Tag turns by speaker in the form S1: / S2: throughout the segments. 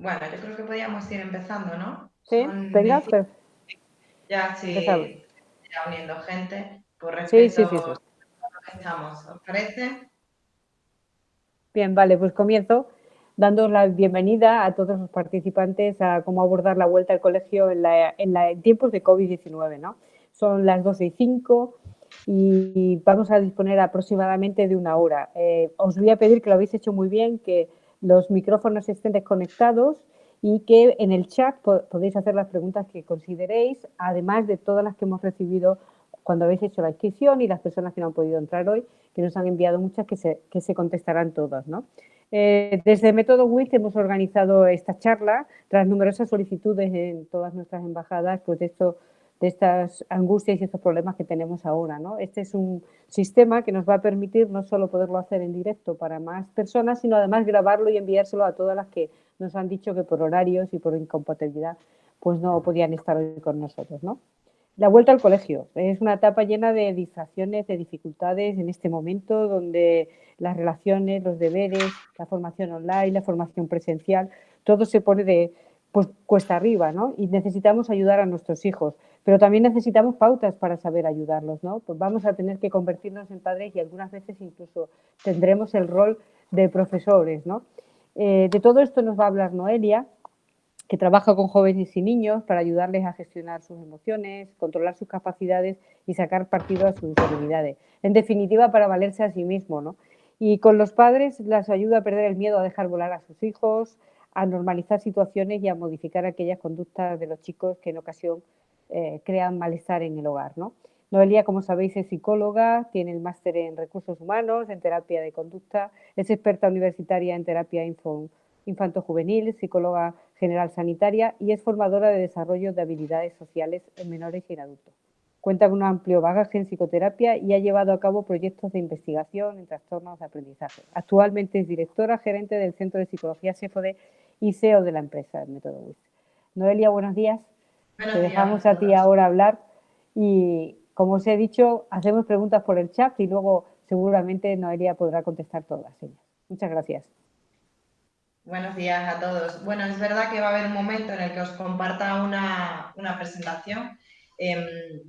S1: Bueno, yo creo que podríamos ir empezando, ¿no?
S2: Sí,
S1: Son
S2: venga,
S1: 10,
S2: pues
S1: ya
S2: empezamos.
S1: si ya uniendo gente, con
S2: Sí,
S1: respecto
S2: sí, sí,
S1: a
S2: sí.
S1: lo que estamos, ¿os parece?
S2: Bien, vale, pues comienzo dando la bienvenida a todos los participantes a cómo abordar la vuelta al colegio en tiempos de COVID-19, ¿no? Son las 12:05 y vamos a disponer aproximadamente de una hora. Os voy a pedir que lo habéis hecho muy bien, que los micrófonos estén desconectados y que en el chat podéis hacer las preguntas que consideréis, además de todas las que hemos recibido cuando habéis hecho la inscripción y las personas que no han podido entrar hoy, que nos han enviado muchas que se contestarán todas, ¿no? Desde Método WIC hemos organizado esta charla tras numerosas solicitudes en todas nuestras embajadas, pues de estas angustias y estos problemas que tenemos ahora, ¿no? Este es un sistema que nos va a permitir no solo poderlo hacer en directo para más personas, sino además grabarlo y enviárselo a todas las que nos han dicho que por horarios y por incompatibilidad pues no podían estar hoy con nosotros, ¿no? La vuelta al colegio es una etapa llena de distracciones, de dificultades en este momento donde las relaciones, los deberes, la formación online, la formación presencial, todo se pone pues cuesta arriba, ¿no? Y necesitamos ayudar a nuestros hijos, pero también necesitamos pautas para saber ayudarlos, ¿no? Pues vamos a tener que convertirnos en padres y algunas veces incluso tendremos el rol de profesores, ¿no? De todo esto nos va a hablar Noelia, que trabaja con jóvenes y niños para ayudarles a gestionar sus emociones, controlar sus capacidades y sacar partido a sus habilidades. En definitiva, para valerse a sí mismo, ¿no? Y con los padres las ayuda a perder el miedo a dejar volar a sus hijos, a normalizar situaciones y a modificar aquellas conductas de los chicos que en ocasión crean malestar en el hogar, ¿no? Noelia, como sabéis, es psicóloga, tiene el máster en recursos humanos, en terapia de conducta, es experta universitaria en terapia infanto-juvenil, psicóloga general sanitaria y es formadora de desarrollo de habilidades sociales en menores y en adultos. Cuenta con un amplio bagaje en psicoterapia y ha llevado a cabo proyectos de investigación en trastornos de aprendizaje. Actualmente es directora gerente del Centro de Psicología SEFODE y CEO de la empresa Método WIS. Noelia, buenos días. Te
S1: Buenos días
S2: dejamos
S1: a
S2: a ti
S1: todos.
S2: ahora hablar y, como os he dicho, hacemos preguntas por el chat y luego seguramente Noelia podrá contestar todas ellas. Muchas gracias.
S1: Buenos días a todos. Bueno, es verdad que va a haber un momento en el que os comparta una presentación. Eh,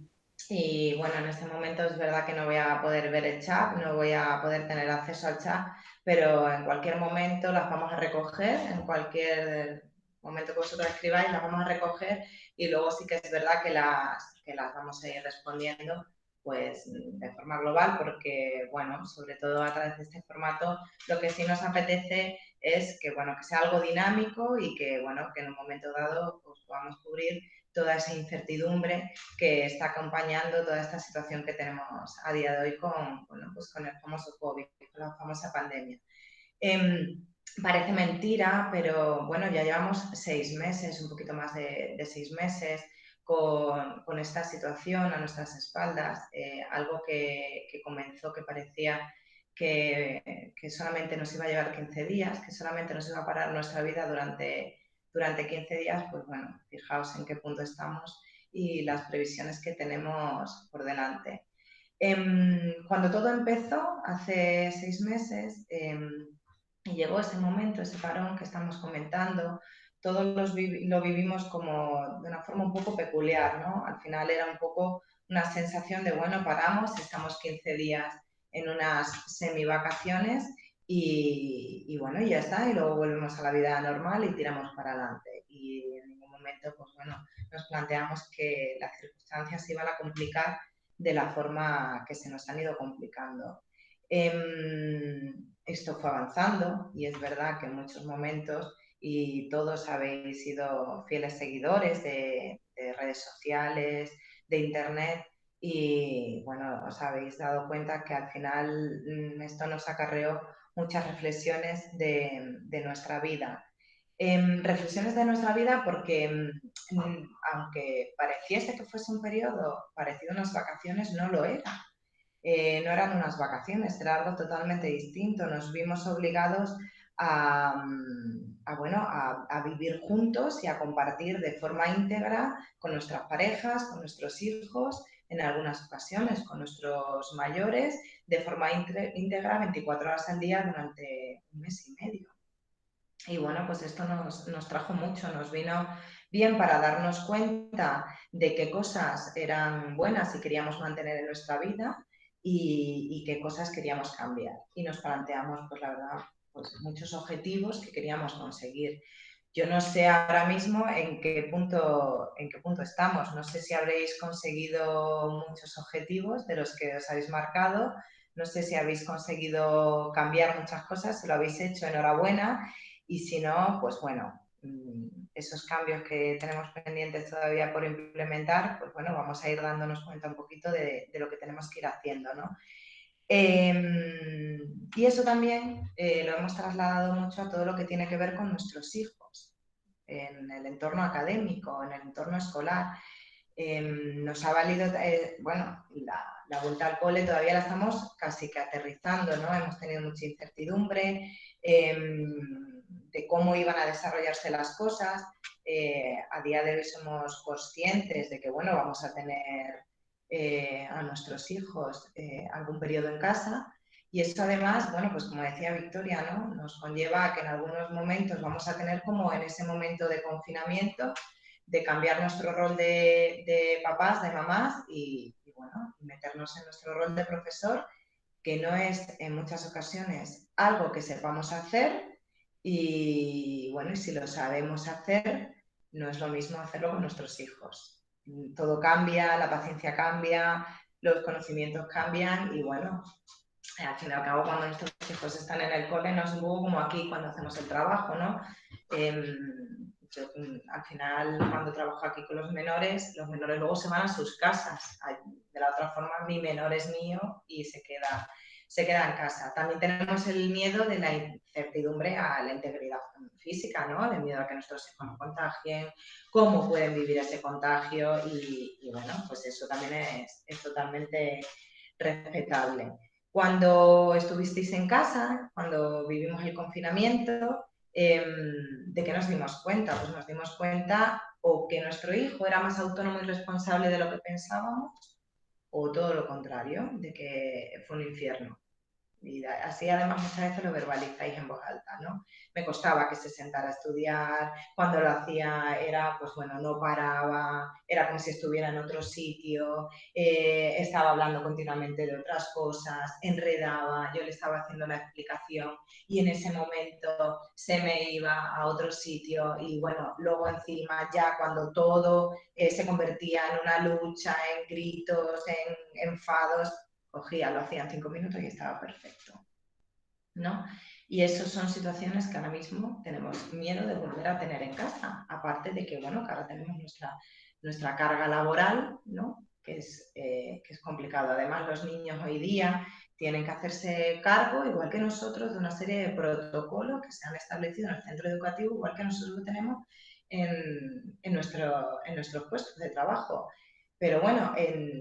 S1: y bueno, en este momento es verdad que no voy a poder ver el chat, no voy a poder tener acceso al chat, pero en cualquier momento las vamos a recoger, en cualquier momento que vosotros escribáis las vamos a recoger y luego sí que es verdad que las vamos a ir respondiendo pues de forma global porque, bueno, sobre todo a través de este formato, lo que sí nos apetece es que, bueno, que sea algo dinámico y que, bueno, que en un momento dado pues, podamos cubrir toda esa incertidumbre que está acompañando toda esta situación que tenemos a día de hoy con, bueno, pues con el famoso COVID, con la famosa pandemia. Parece mentira, pero bueno, ya llevamos 6 meses, un poquito más de 6 meses con esta situación a nuestras espaldas, algo que comenzó que parecía que solamente nos iba a llevar 15 días, que solamente nos iba a parar nuestra vida durante 15 días, pues bueno, fijaos en qué punto estamos y las previsiones que tenemos por delante. Cuando todo empezó, hace 6 meses, y llegó ese momento, ese parón que estamos comentando, todos lo vivimos como de una forma un poco peculiar, ¿no? Al final era un poco una sensación de, bueno, paramos, estamos 15 días en unas semi-vacaciones y bueno, y ya está, y luego volvemos a la vida normal y tiramos para adelante. Y en ningún momento, pues bueno, nos planteamos que las circunstancias se iban a complicar de la forma que se nos han ido complicando. Esto fue avanzando y es verdad que en muchos momentos, y todos habéis sido fieles seguidores de redes sociales, de internet, y bueno, os habéis dado cuenta que al final esto nos acarreó muchas reflexiones de nuestra vida. Reflexiones de nuestra vida porque aunque pareciese que fuese un periodo parecido a unas vacaciones, no lo era. No eran unas vacaciones, era algo totalmente distinto. Nos vimos obligados a vivir juntos y a compartir de forma íntegra con nuestras parejas, con nuestros hijos, en algunas ocasiones con nuestros mayores, de forma íntegra 24 horas al día durante un mes y medio. Y bueno, pues esto nos trajo mucho, nos vino bien para darnos cuenta de qué cosas eran buenas y queríamos mantener en nuestra vida y qué cosas queríamos cambiar. Y nos planteamos, pues la verdad, pues muchos objetivos que queríamos conseguir. Yo no sé ahora mismo en qué punto estamos. No sé si habréis conseguido muchos objetivos de los que os habéis marcado. No sé si habéis conseguido cambiar muchas cosas. Si lo habéis hecho, enhorabuena. Y si no, pues bueno, esos cambios que tenemos pendientes todavía por implementar, pues bueno, vamos a ir dándonos cuenta un poquito de lo que tenemos que ir haciendo, ¿no? Y eso también lo hemos trasladado mucho a todo lo que tiene que ver con nuestros hijos, en el entorno académico, en el entorno escolar. Nos ha valido, bueno, la vuelta al cole todavía la estamos casi que aterrizando, ¿no? Hemos tenido mucha incertidumbre de cómo iban a desarrollarse las cosas. A día de hoy somos conscientes de que, bueno, vamos a tener a nuestros hijos algún periodo en casa. Y eso además, bueno, pues como decía Victoria, ¿no? Nos conlleva a que en algunos momentos vamos a tener como en ese momento de confinamiento, de cambiar nuestro rol de papás, de mamás y bueno, meternos en nuestro rol de profesor, que no es en muchas ocasiones algo que sepamos hacer y bueno, y si lo sabemos hacer, no es lo mismo hacerlo con nuestros hijos. Todo cambia, la paciencia cambia, los conocimientos cambian y bueno, al fin y al cabo cuando nuestros hijos están en el cole no es un poco como aquí cuando hacemos el trabajo, ¿no? Yo, al final cuando trabajo aquí con los menores luego se van a sus casas. De la otra forma mi menor es mío y se queda en casa. También tenemos el miedo de la incertidumbre a la integridad física, ¿no? De miedo a que nuestros hijos nos contagien, cómo pueden vivir ese contagio y bueno, pues eso también es totalmente respetable. Cuando estuvisteis en casa, cuando vivimos el confinamiento, ¿de qué nos dimos cuenta? Pues nos dimos cuenta o que nuestro hijo era más autónomo y responsable de lo que pensábamos, o todo lo contrario, de que fue un infierno. Y así además muchas veces lo verbalizáis en voz alta, ¿no? Me costaba que se sentara a estudiar, cuando lo hacía era, pues bueno, no paraba, era como si estuviera en otro sitio, estaba hablando continuamente de otras cosas, enredaba, yo le estaba haciendo la explicación y en ese momento se me iba a otro sitio y bueno, luego encima ya cuando todo se convertía en una lucha, en gritos, en enfados, cogía, lo hacía en 5 minutos y estaba perfecto, ¿no? Y esas son situaciones que ahora mismo tenemos miedo de volver a tener en casa, aparte de que, bueno, que ahora tenemos nuestra carga laboral, ¿no? Que es complicado. Además, los niños hoy día tienen que hacerse cargo, igual que nosotros, de una serie de protocolos que se han establecido en el centro educativo, igual que nosotros lo tenemos en nuestros puestos de trabajo. Pero bueno,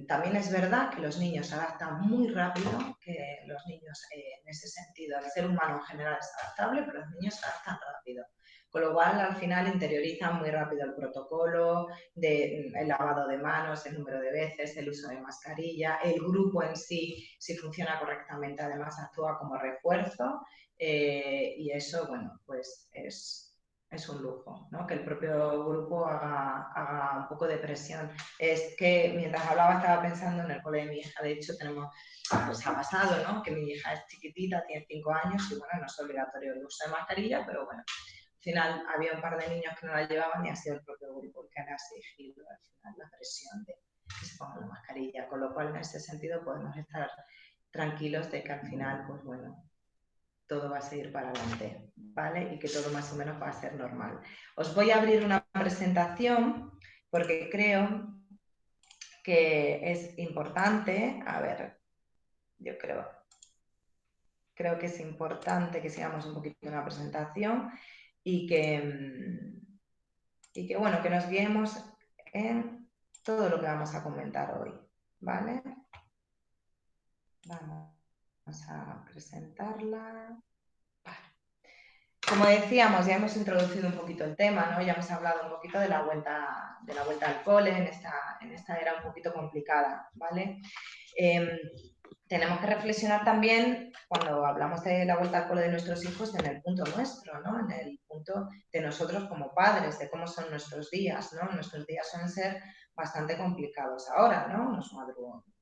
S1: también es verdad que los niños se adaptan muy rápido, que los niños en ese sentido, el ser humano en general es adaptable, pero los niños se adaptan rápido. Con lo cual, al final interiorizan muy rápido el protocolo, el lavado de manos, el número de veces, el uso de mascarilla, el grupo en sí, si funciona correctamente, además actúa como refuerzo y eso, bueno, pues es un lujo, ¿no? Que el propio grupo haga un poco de presión. Es que mientras hablaba estaba pensando en el cole de mi hija, de hecho pues ha pasado, ¿no? Que mi hija es chiquitita, tiene 5 años y bueno, no es obligatorio el uso de mascarilla, pero bueno, al final había un par de niños que no la llevaban y ha sido el propio grupo el que ha exigido al final la presión de que se pongan la mascarilla, con lo cual en ese sentido podemos estar tranquilos de que al final, pues bueno, todo va a seguir para adelante, ¿vale? Y que todo más o menos va a ser normal. Os voy a abrir una presentación porque creo que es importante, a ver, yo creo que es importante que sigamos un poquito en la presentación y que bueno, que nos guiemos en todo lo que vamos a comentar hoy, ¿vale? Vamos a presentarla. Como decíamos, ya hemos introducido un poquito el tema, ¿no? Ya hemos hablado un poquito de la vuelta al cole en esta era un poquito complicada, ¿vale? tenemos que reflexionar también cuando hablamos de la vuelta al cole de nuestros hijos en el punto nuestro, ¿no? En el punto de nosotros como padres, de cómo son nuestros días, ¿no? Nuestros días suelen ser bastante complicados ahora, ¿no?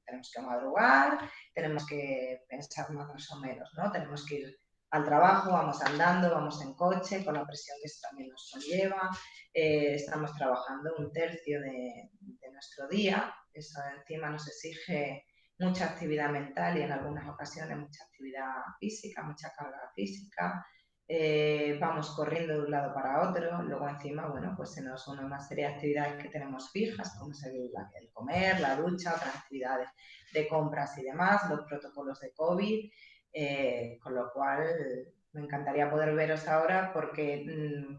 S1: Tenemos que madrugar, tenemos que pensar más o menos, ¿no? Tenemos que ir al trabajo, vamos andando, vamos en coche, con la presión que eso también nos conlleva, estamos trabajando un tercio de nuestro día, eso encima nos exige mucha actividad mental y en algunas ocasiones mucha actividad física, mucha carga física. Vamos corriendo de un lado para otro, luego encima, bueno, pues se nos une una serie de actividades que tenemos fijas, como es el comer, la ducha, otras actividades de compras y demás, los protocolos de COVID, con lo cual me encantaría poder veros ahora porque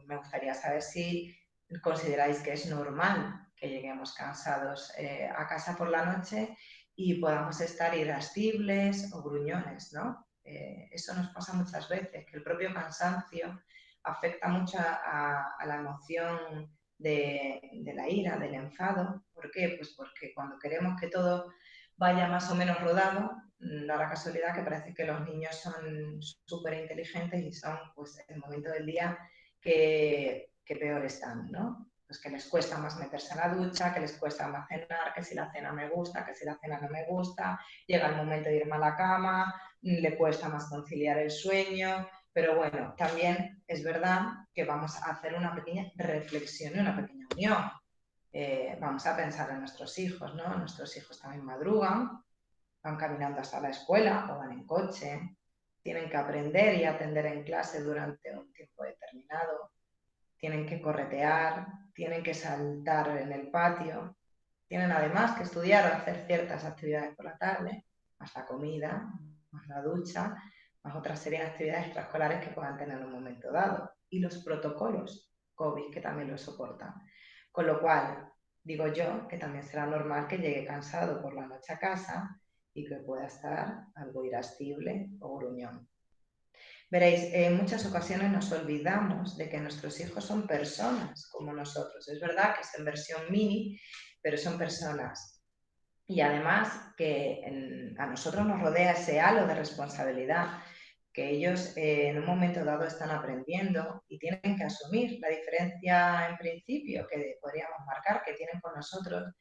S1: me gustaría saber si consideráis que es normal que lleguemos cansados a casa por la noche y podamos estar irascibles o gruñones, ¿no? Eso nos pasa muchas veces, que el propio cansancio afecta mucho a la emoción de la ira, del enfado. ¿Por qué? Pues porque cuando queremos que todo vaya más o menos rodado, da la casualidad que parece que los niños son súper inteligentes y son pues, el momento del día que peor están, ¿no? Pues que les cuesta más meterse en la ducha, que les cuesta más cenar, que si la cena me gusta, que si la cena no me gusta, llega el momento de irme a la cama, le cuesta más conciliar el sueño, pero bueno, también es verdad que vamos a hacer una pequeña reflexión y una pequeña unión. Vamos a pensar en nuestros hijos, ¿no? Nuestros hijos también madrugan, van caminando hasta la escuela o van en coche, tienen que aprender y atender en clase durante un tiempo determinado, tienen que corretear, tienen que saltar en el patio, tienen además que estudiar o hacer ciertas actividades por la tarde, más la comida, más la ducha, más otra serie de actividades extraescolares que puedan tener en un momento dado. Y los protocolos COVID que también lo soportan. Con lo cual, digo yo que también será normal que llegue cansado por la noche a casa y que pueda estar algo irascible o gruñón. Veréis, en muchas ocasiones nos olvidamos de que nuestros hijos son personas como nosotros. Es verdad que es en versión mini, pero son personas. Y además que a nosotros nos rodea ese halo de responsabilidad que ellos en un momento dado están aprendiendo y tienen que asumir. La diferencia en principio que podríamos marcar que tienen con nosotros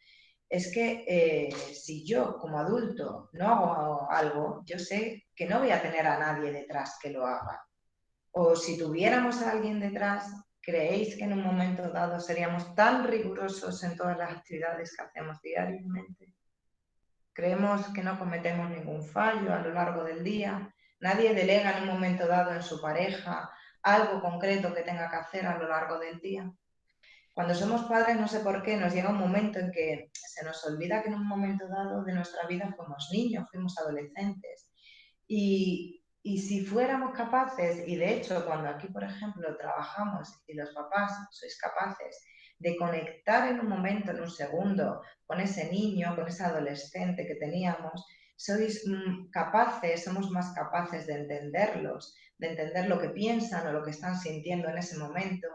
S1: es que si yo como adulto no hago algo, yo sé que no voy a tener a nadie detrás que lo haga. O si tuviéramos a alguien detrás, ¿creéis que en un momento dado seríamos tan rigurosos en todas las actividades que hacemos diariamente? Creemos que no cometemos ningún fallo a lo largo del día. Nadie delega en un momento dado en su pareja algo concreto que tenga que hacer a lo largo del día. Cuando somos padres, no sé por qué, nos llega un momento en que se nos olvida que en un momento dado de nuestra vida fuimos niños, fuimos adolescentes. Y si fuéramos capaces, y de hecho cuando aquí, por ejemplo, trabajamos y los papás sois capaces de conectar en un momento, en un segundo, con ese niño, con ese adolescente que teníamos, sois capaces, somos más capaces de entenderlos, de entender lo que piensan o lo que están sintiendo en ese momento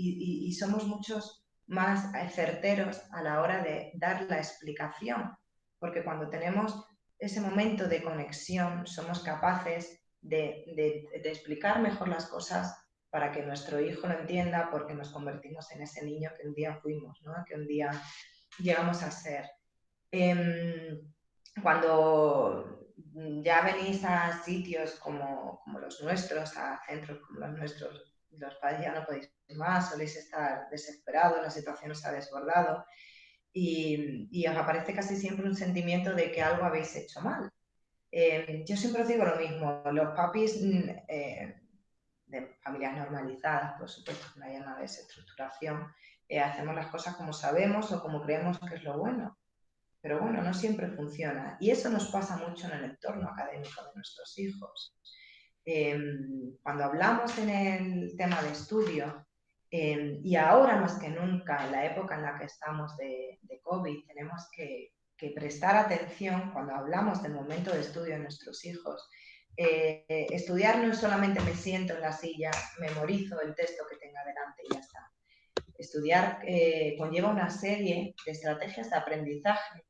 S1: y somos muchos más certeros a la hora de dar la explicación, porque cuando tenemos ese momento de conexión somos capaces de explicar mejor las cosas para que nuestro hijo lo entienda, porque nos convertimos en ese niño que un día fuimos, ¿no? Que un día llegamos a ser. Cuando ya venís a sitios como los nuestros, a centros como los nuestros, los padres ya no podéis más, soléis estar desesperados, la situación os ha desbordado y os aparece casi siempre un sentimiento de que algo habéis hecho mal. Yo siempre os digo lo mismo, los papis de familias normalizadas, por supuesto que no haya una desestructuración, hacemos las cosas como sabemos o como creemos que es lo bueno. Pero bueno, no siempre funciona. Y eso nos pasa mucho en el entorno académico de nuestros hijos. Cuando hablamos en el tema de estudio, y ahora más que nunca, en la época en la que estamos de COVID, tenemos que prestar atención cuando hablamos del momento de estudio de nuestros hijos. Estudiar no es solamente me siento en la silla, memorizo el texto que tenga delante y ya está. Estudiar conlleva una serie de estrategias de aprendizaje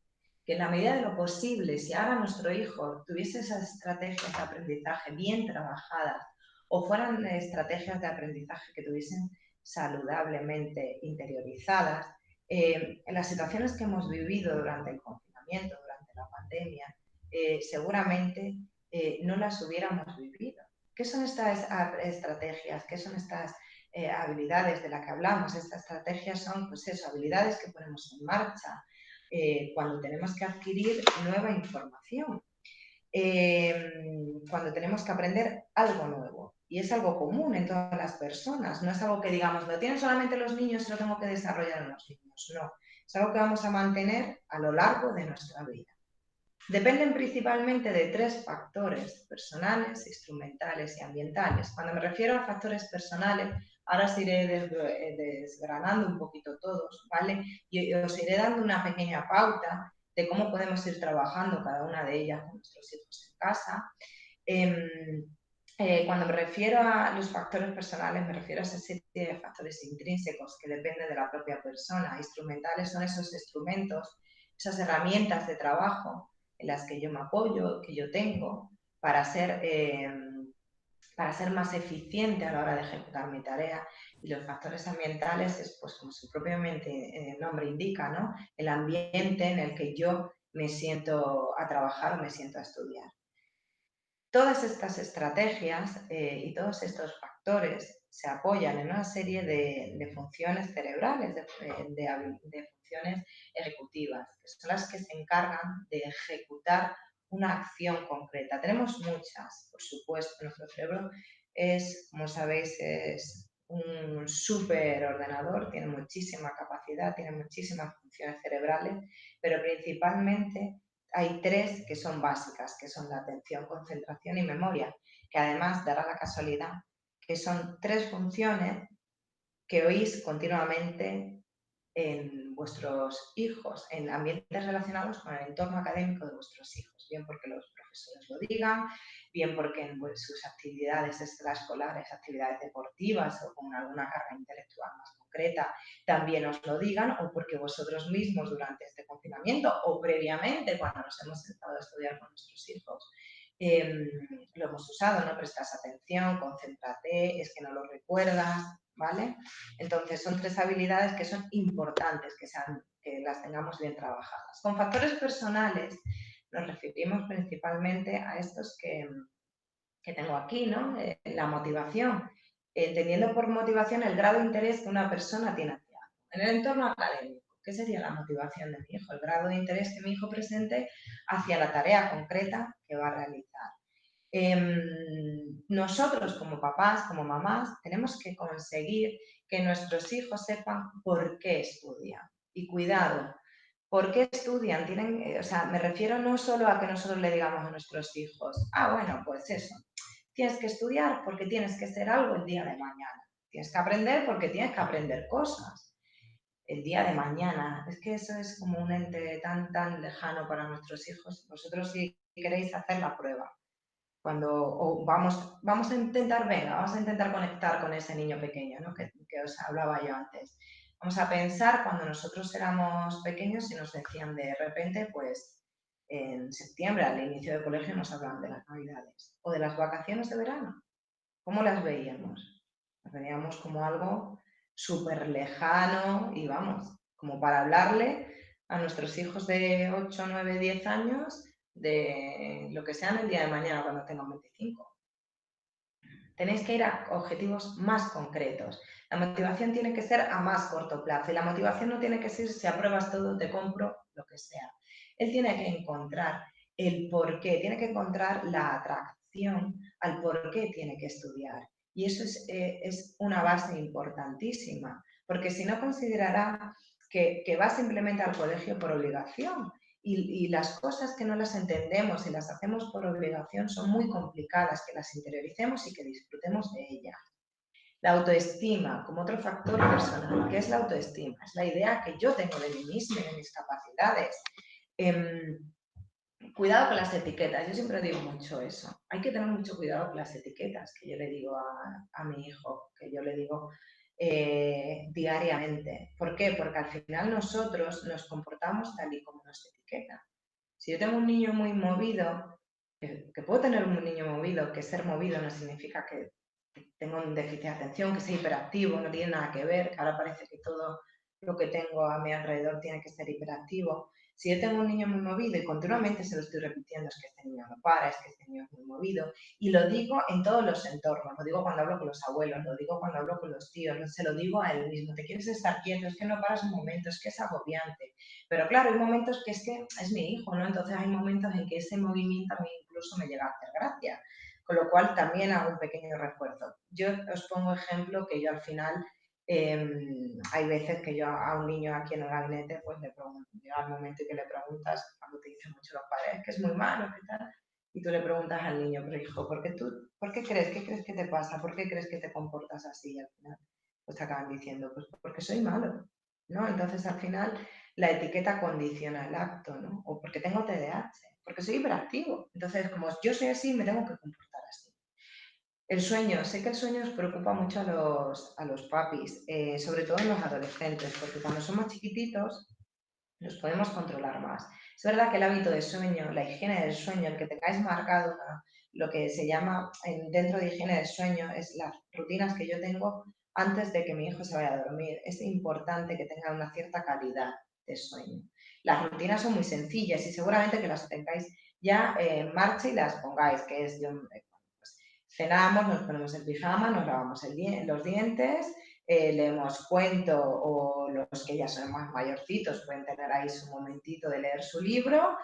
S1: que en la medida de lo posible, si ahora nuestro hijo tuviese esas estrategias de aprendizaje bien trabajadas o fueran estrategias de aprendizaje que tuviesen saludablemente interiorizadas, en las situaciones que hemos vivido durante el confinamiento, durante la pandemia, seguramente no las hubiéramos vivido. ¿Qué son estas estrategias? ¿Qué son estas habilidades de las que hablamos? Estas estrategias son, pues eso, habilidades que ponemos en marcha cuando tenemos que adquirir nueva información, cuando tenemos que aprender algo nuevo. Y es algo común en todas las personas, no es algo que digamos, lo tienen solamente los niños y lo tengo que desarrollar en los niños, no. Es algo que vamos a mantener a lo largo de nuestra vida. Dependen principalmente de tres factores: personales, instrumentales y ambientales. Cuando me refiero a factores personales, ahora os iré desgranando un poquito todos, ¿vale? Y os iré dando una pequeña pauta de cómo podemos ir trabajando cada una de ellas con nuestros hijos en casa. Cuando me refiero a los factores personales, me refiero a esa serie de factores intrínsecos que dependen de la propia persona. Instrumentales son esos instrumentos, esas herramientas de trabajo en las que yo me apoyo, que yo tengo, para ser más eficiente a la hora de ejecutar mi tarea. Y los factores ambientales es, pues como su propio nombre indica, ¿no? El ambiente en el que yo me siento a trabajar o me siento a estudiar. Todas estas estrategias y todos estos factores se apoyan en una serie de funciones cerebrales, de funciones ejecutivas, que son las que se encargan de ejecutar una acción concreta. Tenemos muchas, por supuesto. Nuestro cerebro es, como sabéis, es un superordenador, tiene muchísima capacidad, tiene muchísimas funciones cerebrales, pero principalmente hay tres que son básicas, que son la atención, concentración y memoria, que además dará la casualidad que son tres funciones que oís continuamente en vuestros hijos, en ambientes relacionados con el entorno académico de vuestros hijos, bien porque los profesores lo digan, bien porque en sus actividades extraescolares, actividades deportivas o con alguna carga intelectual más concreta, también os lo digan, o porque vosotros mismos durante este confinamiento o previamente cuando nos hemos sentado a estudiar con nuestros hijos, lo hemos usado, no prestas atención, concéntrate, es que no lo recuerdas, ¿vale? Entonces son tres habilidades que son importantes que las tengamos bien trabajadas. Con factores personales nos referimos principalmente a estos que tengo aquí, ¿no? La motivación, entendiendo por motivación el grado de interés que una persona tiene hacia algo. En el entorno académico, ¿qué sería la motivación de mi hijo? El grado de interés que mi hijo presente hacia la tarea concreta que va a realizar. Nosotros como papás, como mamás, tenemos que conseguir que nuestros hijos sepan por qué estudian. Y cuidado, ¿por qué estudian? Me refiero no solo a que nosotros le digamos a nuestros hijos, bueno, pues eso, tienes que estudiar porque tienes que ser algo el día de mañana. Tienes que aprender porque tienes que aprender cosas el día de mañana. Es que eso es como un ente tan, tan lejano para nuestros hijos. Vosotros si queréis hacer la prueba, vamos a intentar conectar con ese niño pequeño, ¿no? que os hablaba yo antes. Vamos a pensar cuando nosotros éramos pequeños y nos decían de repente, pues en septiembre, al inicio del colegio, nos hablan de las navidades o de las vacaciones de verano. ¿Cómo las veíamos? Las veíamos como algo súper lejano y vamos, como para hablarle a nuestros hijos de 8, 9, 10 años de lo que sean el día de mañana cuando tengan 25. Tenéis que ir a objetivos más concretos. La motivación tiene que ser a más corto plazo y la motivación no tiene que ser si apruebas todo, te compro, lo que sea. Él tiene que encontrar el por qué, tiene que encontrar la atracción al por qué tiene que estudiar. Y eso es una base importantísima, porque si no considerará que va simplemente al colegio por obligación. Y las cosas que no las entendemos y las hacemos por obligación son muy complicadas, que las interioricemos y que disfrutemos de ellas. La autoestima, como otro factor personal. ¿Qué es la autoestima? Es la idea que yo tengo de mí misma y de mis capacidades. Cuidado con las etiquetas, yo siempre digo mucho eso. Hay que tener mucho cuidado con las etiquetas que yo le digo a mi hijo, que yo le digo diariamente. ¿Por qué? Porque al final nosotros nos comportamos tal y como nos etiquetan. Si yo tengo un niño muy movido, que puedo tener un niño movido, que ser movido no significa que tengo un déficit de atención, que sea hiperactivo, no tiene nada que ver, que ahora parece que todo lo que tengo a mi alrededor tiene que ser hiperactivo. Si yo tengo un niño muy movido y continuamente se lo estoy repitiendo, es que este niño no para, es que este niño es muy movido, y lo digo en todos los entornos, lo digo cuando hablo con los abuelos, lo digo cuando hablo con los tíos, se lo digo a él mismo, te quieres estar quieto, es que no paras un momento, es que es agobiante. Pero claro, hay momentos que es mi hijo, ¿no? Entonces hay momentos en que ese movimiento a mí incluso me llega a hacer gracia, con lo cual también hago un pequeño refuerzo. Yo os pongo ejemplo que yo al final, hay veces que yo a un niño aquí en el gabinete, pues le pregunto, llega el momento en que le preguntas, cuando te dicen mucho los padres, es que es muy malo, ¿qué tal? Y tú le preguntas al niño, pero hijo, ¿por qué crees? ¿Qué crees que te pasa? ¿Por qué crees que te comportas así? Y al final, pues te acaban diciendo, pues porque soy malo, ¿no? Entonces al final la etiqueta condiciona el acto, ¿no? O porque tengo TDAH, porque soy hiperactivo. Entonces, como yo soy así, me tengo que comportar así. El sueño, sé que el sueño os preocupa mucho a los papis, sobre todo en los adolescentes, porque cuando son más chiquititos los podemos controlar más. Es verdad que el hábito de sueño, la higiene del sueño, el que tengáis marcado lo que se llama dentro de higiene del sueño, es las rutinas que yo tengo antes de que mi hijo se vaya a dormir. Es importante que tenga una cierta calidad de sueño. Las rutinas son muy sencillas y seguramente que las tengáis ya en marcha y las pongáis, que es yo, pues, cenamos, nos ponemos el pijama, nos lavamos los dientes, leemos cuento, o los que ya son más mayorcitos pueden tener ahí su momentito de leer su libro,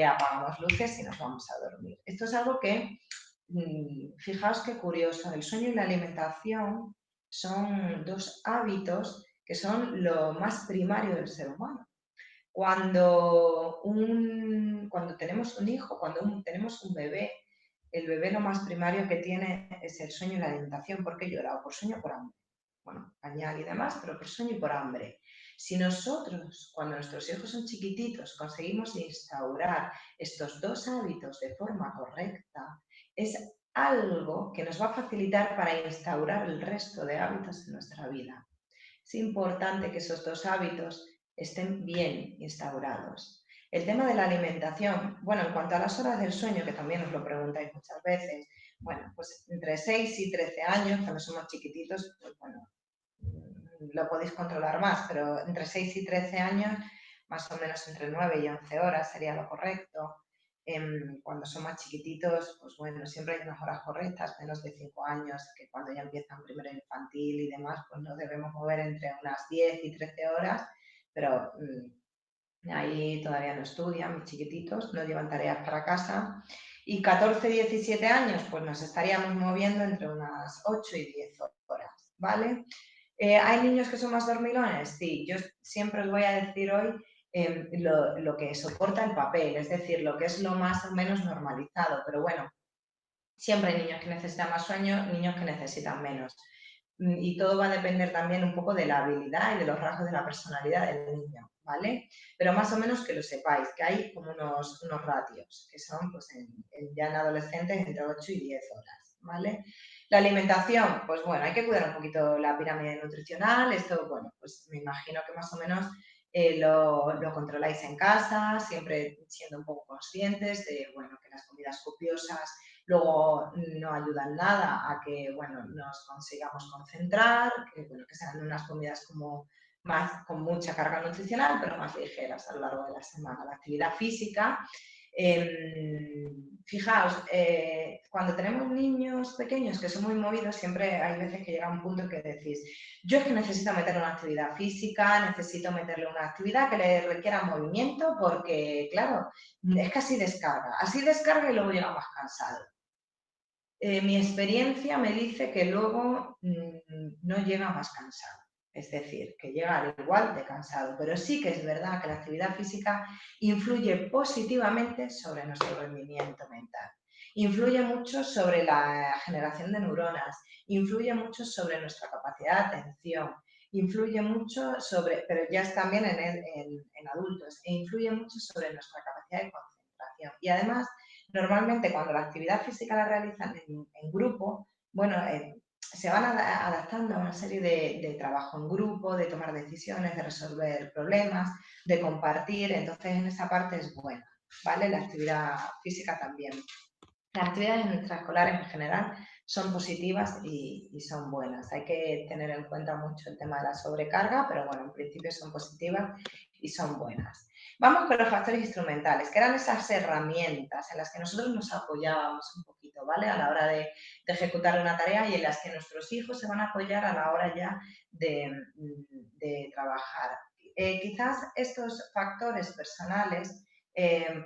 S1: apagamos luces y nos vamos a dormir. Esto es algo que, fijaos qué curioso, el sueño y la alimentación son dos hábitos que son lo más primario del ser humano. Cuando tenemos un hijo, tenemos un bebé, el bebé lo más primario que tiene es el sueño y la alimentación. ¿Por qué llora? O por sueño o por hambre. Bueno, pañal y demás, pero por sueño y por hambre. Si nosotros, cuando nuestros hijos son chiquititos, conseguimos instaurar estos dos hábitos de forma correcta, es algo que nos va a facilitar para instaurar el resto de hábitos en nuestra vida. Es importante que esos dos hábitos estén bien instaurados. El tema de la alimentación, bueno, en cuanto a las horas del sueño, que también os lo preguntáis muchas veces, bueno, pues entre 6 y 13 años, cuando somos chiquititos, pues bueno, lo podéis controlar más, pero entre 6 y 13 años, más o menos entre 9 y 11 horas sería lo correcto. Cuando son más chiquititos, pues bueno, siempre hay unas horas correctas, menos de 5 años, que cuando ya empiezan primero infantil y demás, pues nos debemos mover entre unas 10 y 13 horas, pero ahí todavía no estudian, mis chiquititos, no llevan tareas para casa. Y 14, 17 años, pues nos estaríamos moviendo entre unas 8 y 10 horas, ¿vale? ¿Hay niños que son más dormilones? Sí, yo siempre os voy a decir hoy lo que soporta el papel, es decir, lo que es lo más o menos normalizado, pero bueno, siempre hay niños que necesitan más sueño, niños que necesitan menos. Y todo va a depender también un poco de la habilidad y de los rasgos de la personalidad del niño, ¿vale? Pero más o menos que lo sepáis, que hay como unos ratios, que son pues ya en adolescentes entre 8 y 10 horas, ¿vale? La alimentación, pues bueno, hay que cuidar un poquito la pirámide nutricional, esto, bueno, pues me imagino que más o menos lo controláis en casa, siempre siendo un poco conscientes de, bueno, que las comidas copiosas luego no ayudan nada a que, bueno, nos consigamos concentrar, que, bueno, que sean unas comidas como más con mucha carga nutricional, pero más ligeras a lo largo de la semana. La actividad física, fijaos, cuando tenemos niños pequeños que son muy movidos, siempre hay veces que llega un punto en que decís, yo es que necesito meterle una actividad física, necesito meterle una actividad que le requiera movimiento, porque, claro, es que así descarga y luego llega más cansado. Mi experiencia me dice que luego no llega más cansado, es decir, que llega al igual de cansado, pero sí que es verdad que la actividad física influye positivamente sobre nuestro rendimiento mental, influye mucho sobre la generación de neuronas, influye mucho sobre nuestra capacidad de atención, influye mucho sobre, pero ya es también en adultos, e influye mucho sobre nuestra capacidad de concentración. Y además, normalmente cuando la actividad física la realizan en grupo, bueno, se van adaptando a una serie de trabajo en grupo, de tomar decisiones, de resolver problemas, de compartir, entonces en esa parte es buena. ¿vale? La actividad física también. Las actividades extraescolares en general son positivas y son buenas. Hay que tener en cuenta mucho el tema de la sobrecarga, pero bueno, en principio son positivas y son buenas. Vamos con los factores instrumentales, que eran esas herramientas en las que nosotros nos apoyábamos un poquito, ¿vale? A la hora de ejecutar una tarea y en las que nuestros hijos se van a apoyar a la hora ya de trabajar. Quizás estos factores personales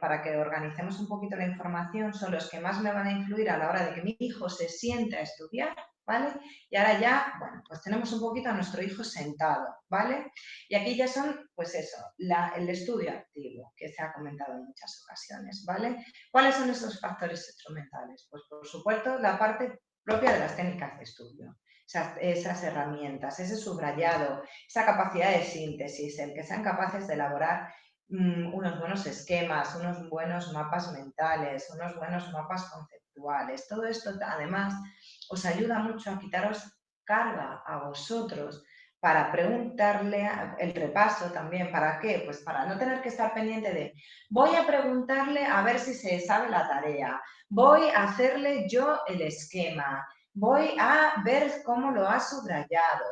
S1: para que organicemos un poquito la información son los que más me van a influir a la hora de que mi hijo se siente a estudiar, ¿vale? Y ahora ya, bueno, pues tenemos un poquito a nuestro hijo sentado, ¿vale? Y aquí ya son, pues eso, el estudio activo, que se ha comentado en muchas ocasiones, ¿vale? ¿Cuáles son esos factores instrumentales? Pues por supuesto la parte propia de las técnicas de estudio. Esas herramientas, ese subrayado, esa capacidad de síntesis, el que sean capaces de elaborar unos buenos esquemas, unos buenos mapas mentales, unos buenos mapas conceptuales. Todo esto, además, os ayuda mucho a quitaros carga a vosotros para preguntarle, el repaso también, ¿para qué? Pues para no tener que estar pendiente de, voy a preguntarle a ver si se sabe la tarea, voy a hacerle yo el esquema, voy a ver cómo lo ha subrayado.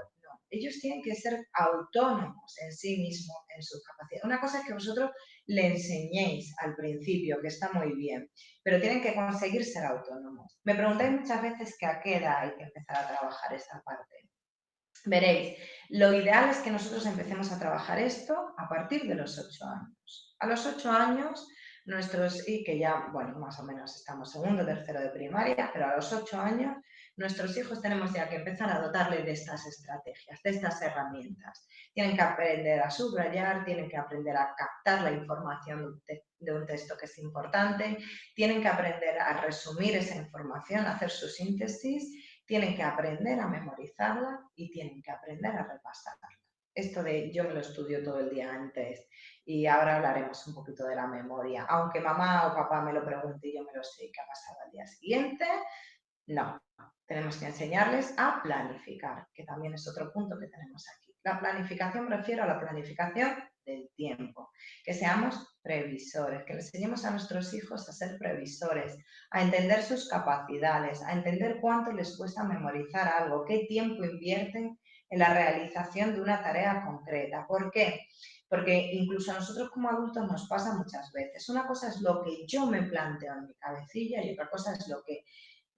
S1: Ellos tienen que ser autónomos en sí mismos, en sus capacidades. Una cosa es que vosotros le enseñéis al principio, que está muy bien, pero tienen que conseguir ser autónomos. Me preguntáis muchas veces que a qué edad hay que empezar a trabajar esta parte. Veréis, lo ideal es que nosotros empecemos a trabajar esto a partir de los 8 años. A los 8 años, y que ya, bueno, más o menos estamos segundo, tercero de primaria, pero a los 8 años, nuestros hijos tenemos ya que empezar a dotarles de estas estrategias, de estas herramientas. Tienen que aprender a subrayar, tienen que aprender a captar la información de un texto que es importante, tienen que aprender a resumir esa información, a hacer su síntesis, tienen que aprender a memorizarla y tienen que aprender a repasarla. Esto de yo me lo estudio todo el día antes y ahora hablaremos un poquito de la memoria. Aunque mamá o papá me lo pregunte y yo me lo sé qué ha pasado al día siguiente, no. Tenemos que enseñarles a planificar, que también es otro punto que tenemos aquí. La planificación, me refiero a la planificación del tiempo, que seamos previsores, que le enseñemos a nuestros hijos a ser previsores, a entender sus capacidades, a entender cuánto les cuesta memorizar algo, qué tiempo invierten en la realización de una tarea concreta. ¿Por qué? Porque incluso a nosotros como adultos nos pasa muchas veces. Una cosa es lo que yo me planteo en mi cabecilla y otra cosa es lo que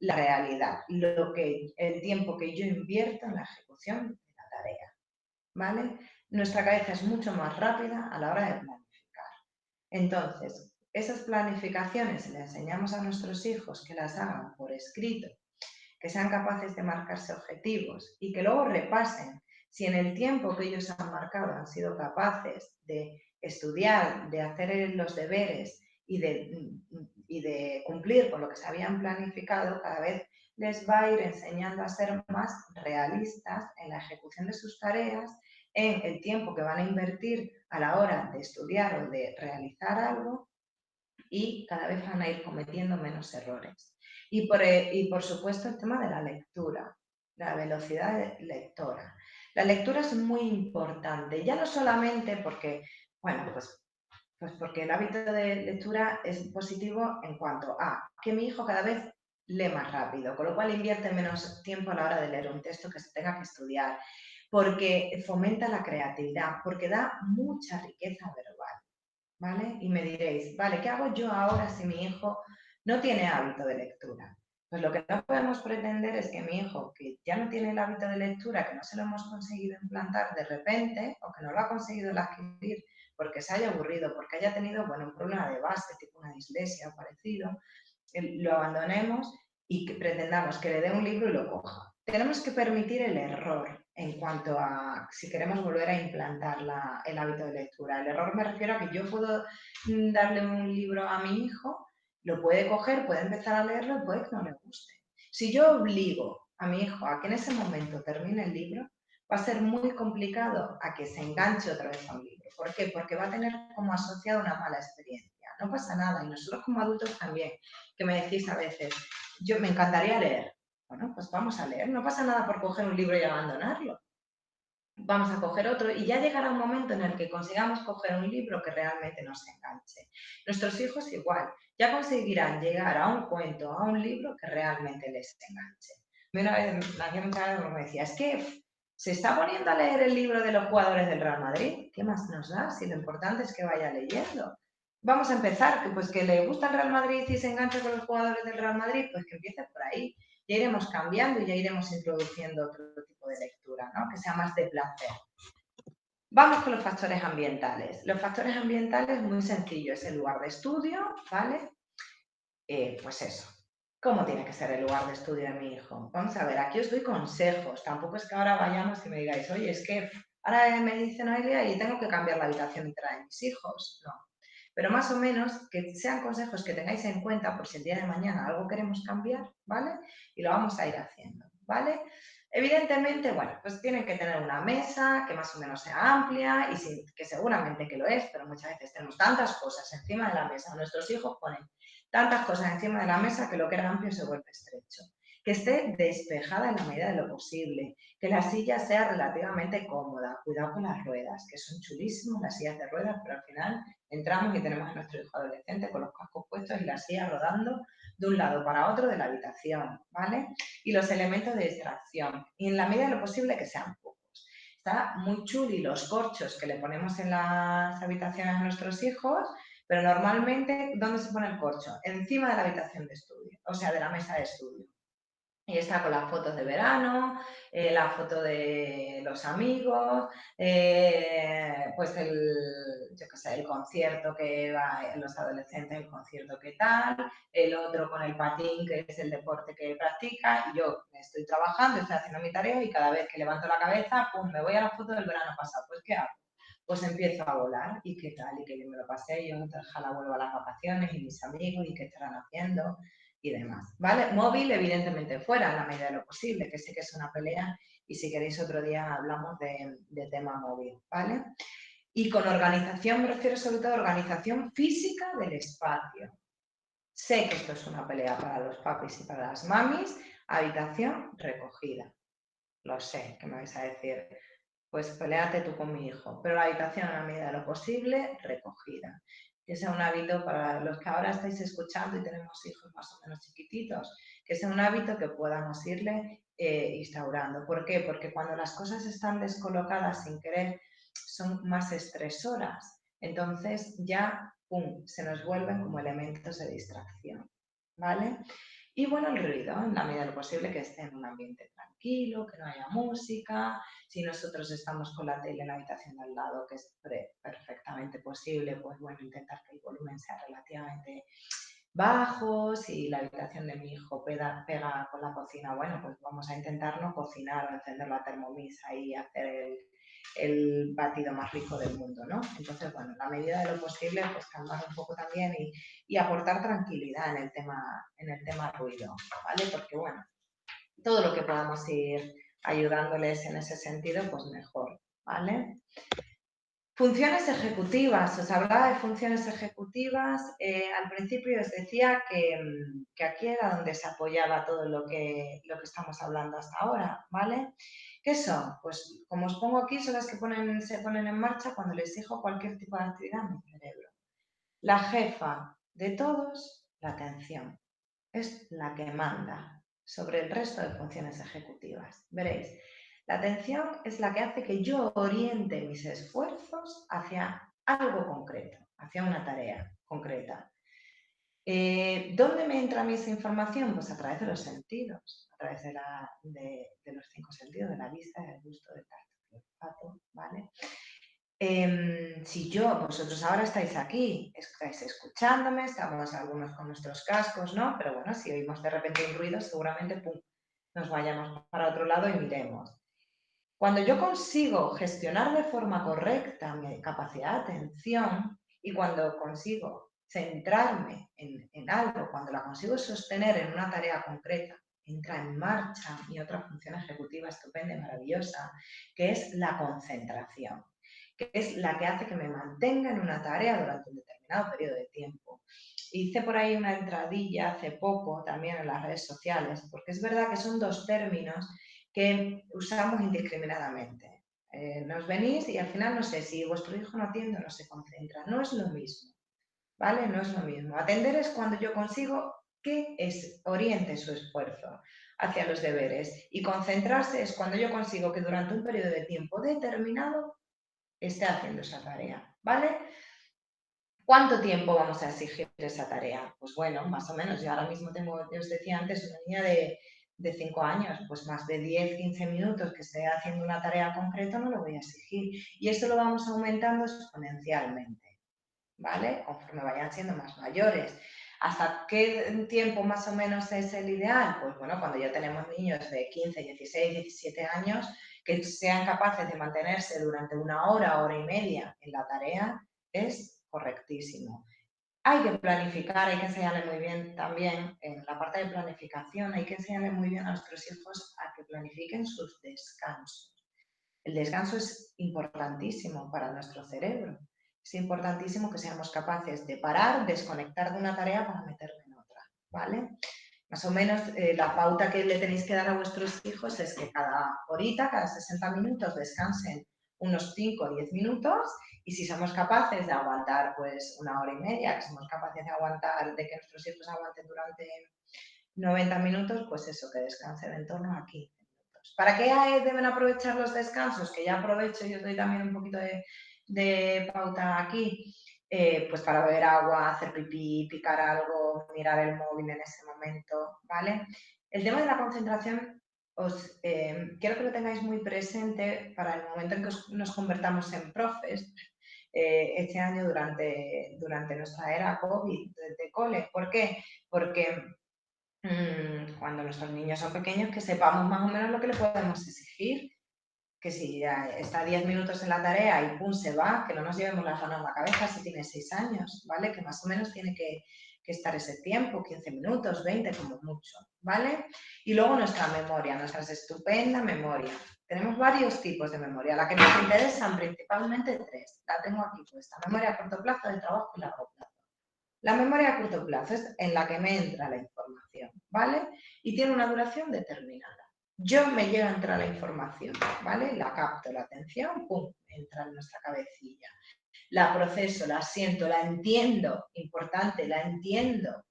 S1: la realidad, el tiempo que yo invierto en la ejecución de la tarea, ¿vale? Nuestra cabeza es mucho más rápida a la hora de planificar. Entonces, esas planificaciones le enseñamos a nuestros hijos que las hagan por escrito, que sean capaces de marcarse objetivos y que luego repasen si en el tiempo que ellos han marcado han sido capaces de estudiar, de hacer los deberes y de cumplir con lo que se habían planificado, cada vez les va a ir enseñando a ser más realistas en la ejecución de sus tareas, en el tiempo que van a invertir a la hora de estudiar o de realizar algo y cada vez van a ir cometiendo menos errores. Y por supuesto el tema de la lectura, la velocidad lectora. La lectura es muy importante, ya no solamente porque, bueno, pues porque el hábito de lectura es positivo en cuanto a que mi hijo cada vez lee más rápido, con lo cual invierte menos tiempo a la hora de leer un texto que se tenga que estudiar, porque fomenta la creatividad, porque da mucha riqueza verbal, ¿vale? Y me diréis, vale, ¿qué hago yo ahora si mi hijo no tiene hábito de lectura? Pues lo que no podemos pretender es que mi hijo, que ya no tiene el hábito de lectura, que no se lo hemos conseguido implantar de repente, o que no lo ha conseguido adquirir porque se haya aburrido, porque haya tenido, bueno, un problema de base, tipo una dislexia o parecido, lo abandonemos y que pretendamos que le dé un libro y lo coja. Tenemos que permitir el error en cuanto a si queremos volver a implantar el hábito de lectura. El error me refiero a que yo puedo darle un libro a mi hijo, lo puede coger, puede empezar a leerlo y puede que no le guste. Si yo obligo a mi hijo a que en ese momento termine el libro, va a ser muy complicado a que se enganche otra vez a un libro. ¿Por qué? Porque va a tener como asociado una mala experiencia. No pasa nada, y nosotros como adultos también, que me decís a veces, yo me encantaría leer. Bueno, pues vamos a leer, no pasa nada por coger un libro y abandonarlo. vamos a coger otro y ya llegará un momento en el que consigamos coger un libro que realmente nos enganche. Nuestros hijos igual, ya conseguirán llegar a un cuento, a un libro que realmente les enganche. Una vez la hacía me decía, es que se está poniendo a leer el libro de los jugadores del Real Madrid, ¿qué más nos da si lo importante es que vaya leyendo? Vamos a empezar, pues que le gusta el Real Madrid y se engancha con los jugadores del Real Madrid, pues que empiece por ahí. Ya iremos cambiando y ya iremos introduciendo otro tipo de lectura, ¿no? Que sea más de placer. Vamos con los factores ambientales. Los factores ambientales, muy sencillo, es el lugar de estudio, ¿vale? Pues eso. ¿Cómo tiene que ser el lugar de estudio de mi hijo? Vamos a ver, aquí os doy consejos. Tampoco es que ahora vayamos y me digáis, oye, es que ahora me dice Noelia y tengo que cambiar la habitación entera de mis hijos. No. Pero más o menos que sean consejos que tengáis en cuenta por si el día de mañana algo queremos cambiar, ¿vale? Y lo vamos a ir haciendo, ¿vale? Evidentemente, bueno, pues tienen que tener una mesa que más o menos sea amplia y que seguramente que lo es, pero muchas veces tenemos tantas cosas encima de la mesa. Nuestros hijos ponen tantas cosas encima de la mesa que lo que era amplio se vuelve estrecho. Que esté despejada en la medida de lo posible, que la silla sea relativamente cómoda, cuidado con las ruedas, que son chulísimas las sillas de ruedas, pero al final entramos y tenemos a nuestro hijo adolescente con los cascos puestos y la silla rodando de un lado para otro de la habitación, ¿vale? Y los elementos de distracción, y en la medida de lo posible que sean pocos. Está muy chuli los corchos que le ponemos en las habitaciones a nuestros hijos, pero normalmente, ¿dónde se pone el corcho? Encima de la habitación de estudio, o sea, de la mesa de estudio. Y está con las fotos de verano, la foto de los amigos, pues yo qué sé, el concierto que va en los adolescentes, el concierto que tal, el otro con el patín, que es el deporte que practica, y yo estoy trabajando, estoy haciendo mi tarea y cada vez que levanto la cabeza, pum, me voy a la foto del verano pasado, pues ¿qué hago? Pues empiezo a volar, y qué tal, y que bien me lo pasé, yo ojalá vuelvo a las vacaciones, y mis amigos, y qué estarán haciendo, y demás, ¿vale? Móvil, evidentemente, fuera, en la medida de lo posible, que sé que es una pelea, y si queréis otro día hablamos de tema móvil, ¿vale? Y con organización me refiero sobre todo a organización física del espacio. Sé que esto es una pelea para los papis y para las mamis, habitación recogida. Lo sé, que me vais a decir, pues peleate tú con mi hijo, pero la habitación a la medida de lo posible recogida. Que sea un hábito para los que ahora estáis escuchando y tenemos hijos más o menos chiquititos, que sea un hábito que podamos irle instaurando. ¿Por qué? Porque cuando las cosas están descolocadas sin querer, son más estresoras. Entonces ya, ¡pum!, se nos vuelven como elementos de distracción. ¿Vale? Y bueno, el ruido, en la medida de lo posible que esté en un ambiente tranquilo, que no haya música. Si nosotros estamos con la tele en la habitación de al lado, que es perfectamente posible, pues bueno, intentar que el volumen sea relativamente bajo. Si la habitación de mi hijo pega con la cocina, bueno, pues vamos a intentar no cocinar o encender la Thermomix y hacer el batido más rico del mundo, ¿no? Entonces, bueno, en la medida de lo posible, pues calmar un poco también y aportar tranquilidad en el tema ruido, ¿vale? Porque, bueno, todo lo que podamos ir ayudándoles en ese sentido, pues mejor, ¿vale? Funciones ejecutivas, os hablaba de funciones ejecutivas. Al principio os decía que aquí era donde se apoyaba todo lo que estamos hablando hasta ahora, ¿vale? ¿Qué son? Pues como os pongo aquí, son las que se ponen en marcha cuando les exijo cualquier tipo de actividad en mi cerebro. La jefa de todos, la atención, es la que manda sobre el resto de funciones ejecutivas. Veréis, la atención es la que hace que yo oriente mis esfuerzos hacia algo concreto, hacia una tarea concreta. ¿Dónde me entra a mí esa información? Pues a través de los sentidos, a través de los 5 sentidos, de la vista, del gusto, del tacto, del olfato, ¿vale? Si vosotros ahora estáis aquí, estáis escuchándome, estamos algunos con nuestros cascos, ¿no? Pero bueno, si oímos de repente un ruido, seguramente pum, nos vayamos para otro lado y miremos. Cuando yo consigo gestionar de forma correcta mi capacidad de atención y cuando consigo centrarme en algo, cuando la consigo sostener en una tarea concreta, entra en marcha mi otra función ejecutiva estupenda y maravillosa, que es la concentración, que es la que hace que me mantenga en una tarea durante un determinado periodo de tiempo. Hice por ahí una entradilla hace poco también en las redes sociales, porque es verdad que son dos términos que usamos indiscriminadamente. nos venís y al final no sé, si vuestro hijo no atiende o no se concentra, no es lo mismo, ¿vale? No es lo mismo. Atender es cuando yo consigo que oriente su esfuerzo hacia los deberes y concentrarse es cuando yo consigo que durante un periodo de tiempo determinado esté haciendo esa tarea, ¿vale? ¿Cuánto tiempo vamos a exigir esa tarea? Pues bueno, más o menos. Yo ahora mismo tengo, yo os decía antes, una niña de 5 años, pues más de 10, 15 minutos que esté haciendo una tarea concreta no lo voy a exigir. Y esto lo vamos aumentando exponencialmente, ¿vale? Conforme vayan siendo más mayores. ¿Hasta qué tiempo más o menos es el ideal? Pues bueno, cuando ya tenemos niños de 15, 16, 17 años que sean capaces de mantenerse durante una hora, hora y media en la tarea, es correctísimo. Hay que planificar, hay que enseñarle muy bien también, en la parte de planificación, hay que enseñarle muy bien a nuestros hijos a que planifiquen sus descansos. El descanso es importantísimo para nuestro cerebro. Es importantísimo que seamos capaces de parar, desconectar de una tarea para meterme en otra, ¿vale? Más o menos la pauta que le tenéis que dar a vuestros hijos es que cada horita, cada 60 minutos descansen unos 5 o 10 minutos y si somos capaces de aguantar pues una hora y media, que somos capaces de aguantar, de que nuestros hijos aguanten durante 90 minutos, pues eso, que descansen en torno a 15 minutos. ¿Para qué deben aprovechar los descansos? Que ya aprovecho y os doy también un poquito de pauta aquí. Pues para beber agua, hacer pipí, picar algo, mirar el móvil en ese momento, ¿vale? El tema de la concentración os quiero que lo tengáis muy presente para el momento en que nos convertamos en profes este año durante nuestra era COVID de cole. ¿Por qué? Porque cuando nuestros niños son pequeños, que sepamos más o menos lo que le podemos exigir, que si está 10 minutos en la tarea y pum, se va, que no nos llevemos las manos a la cabeza si tiene 6 años, ¿vale? Que más o menos tiene que estar ese tiempo, 15 minutos, 20 como mucho, ¿vale? Y luego nuestra memoria, nuestra estupenda memoria. Tenemos varios tipos de memoria, la que nos interesan principalmente 3, la tengo aquí puesta, memoria a corto plazo, de trabajo y largo plazo. La memoria a corto plazo es en la que me entra la información, ¿vale? Y tiene una duración determinada. Yo me llega a entrar la información, ¿vale? La capto, la atención, pum, entra en nuestra cabecilla. La proceso, la siento, la entiendo, importante, la entiendo,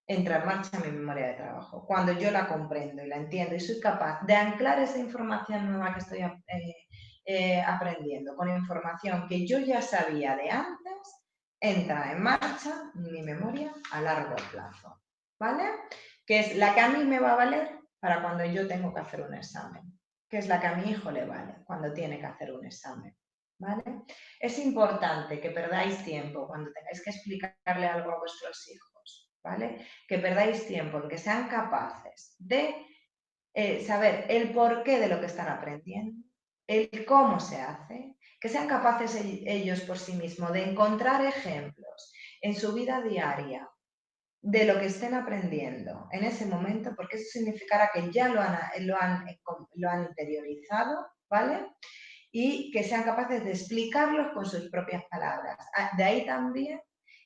S1: entra en marcha mi memoria de trabajo. Cuando yo la comprendo y la entiendo y soy capaz de anclar esa información nueva que estoy aprendiendo con información que yo ya sabía de antes, entra en marcha mi memoria a largo plazo, ¿vale? Que es la que a mí me va a valer para cuando yo tengo que hacer un examen, que es la que a mi hijo le vale cuando tiene que hacer un examen, ¿vale? Es importante que perdáis tiempo cuando tengáis que explicarle algo a vuestros hijos, ¿vale? Que perdáis tiempo en que sean capaces de saber el porqué de lo que están aprendiendo, el cómo se hace, que sean capaces ellos por sí mismos de encontrar ejemplos en su vida diaria de lo que estén aprendiendo en ese momento, porque eso significará que ya lo han interiorizado, ¿vale? Y que sean capaces de explicarlos con sus propias palabras. De ahí también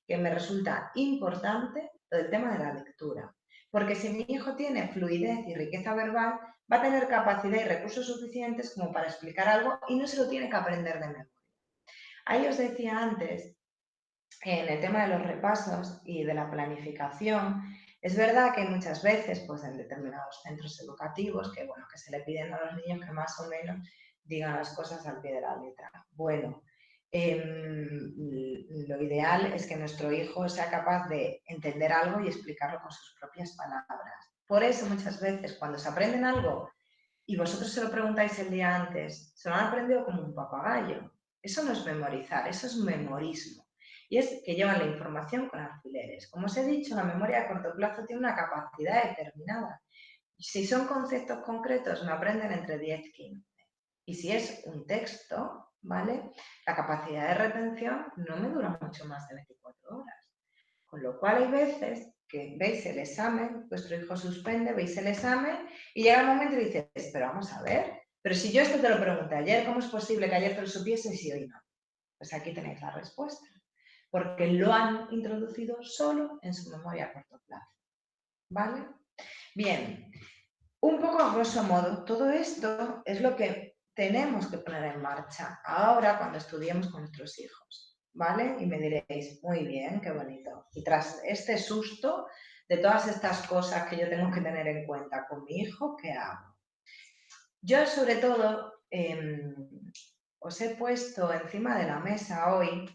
S1: que me resulta importante todo el tema de la lectura. Porque si mi hijo tiene fluidez y riqueza verbal, va a tener capacidad y recursos suficientes como para explicar algo y no se lo tiene que aprender de memoria. Ahí os decía antes, en el tema de los repasos y de la planificación, es verdad que muchas veces, pues en determinados centros educativos, que bueno, que se le piden a los niños que más o menos digan las cosas al pie de la letra. Bueno, lo ideal es que nuestro hijo sea capaz de entender algo y explicarlo con sus propias palabras. Por eso muchas veces cuando se aprenden algo y vosotros se lo preguntáis el día antes, se lo han aprendido como un papagayo. Eso no es memorizar, eso es memorismo. Y es que llevan la información con alfileres. Como os he dicho, la memoria a corto plazo tiene una capacidad determinada. Si son conceptos concretos, me aprenden entre 10 y 15. Y si es un texto, ¿vale? La capacidad de retención no me dura mucho más de 24 horas. Con lo cual hay veces que veis el examen, vuestro hijo suspende, veis el examen y llega el momento y dices, pero vamos a ver, pero si yo esto te lo pregunté ayer, ¿cómo es posible que ayer te lo supieses y hoy no? Pues aquí tenéis la respuesta, porque lo han introducido solo en su memoria a corto plazo, ¿vale? Bien, un poco a grosso modo, todo esto es lo que tenemos que poner en marcha ahora cuando estudiemos con nuestros hijos, ¿vale? Y me diréis, muy bien, qué bonito. Y tras este susto de todas estas cosas que yo tengo que tener en cuenta con mi hijo, ¿qué hago? Yo, sobre todo, os he puesto encima de la mesa hoy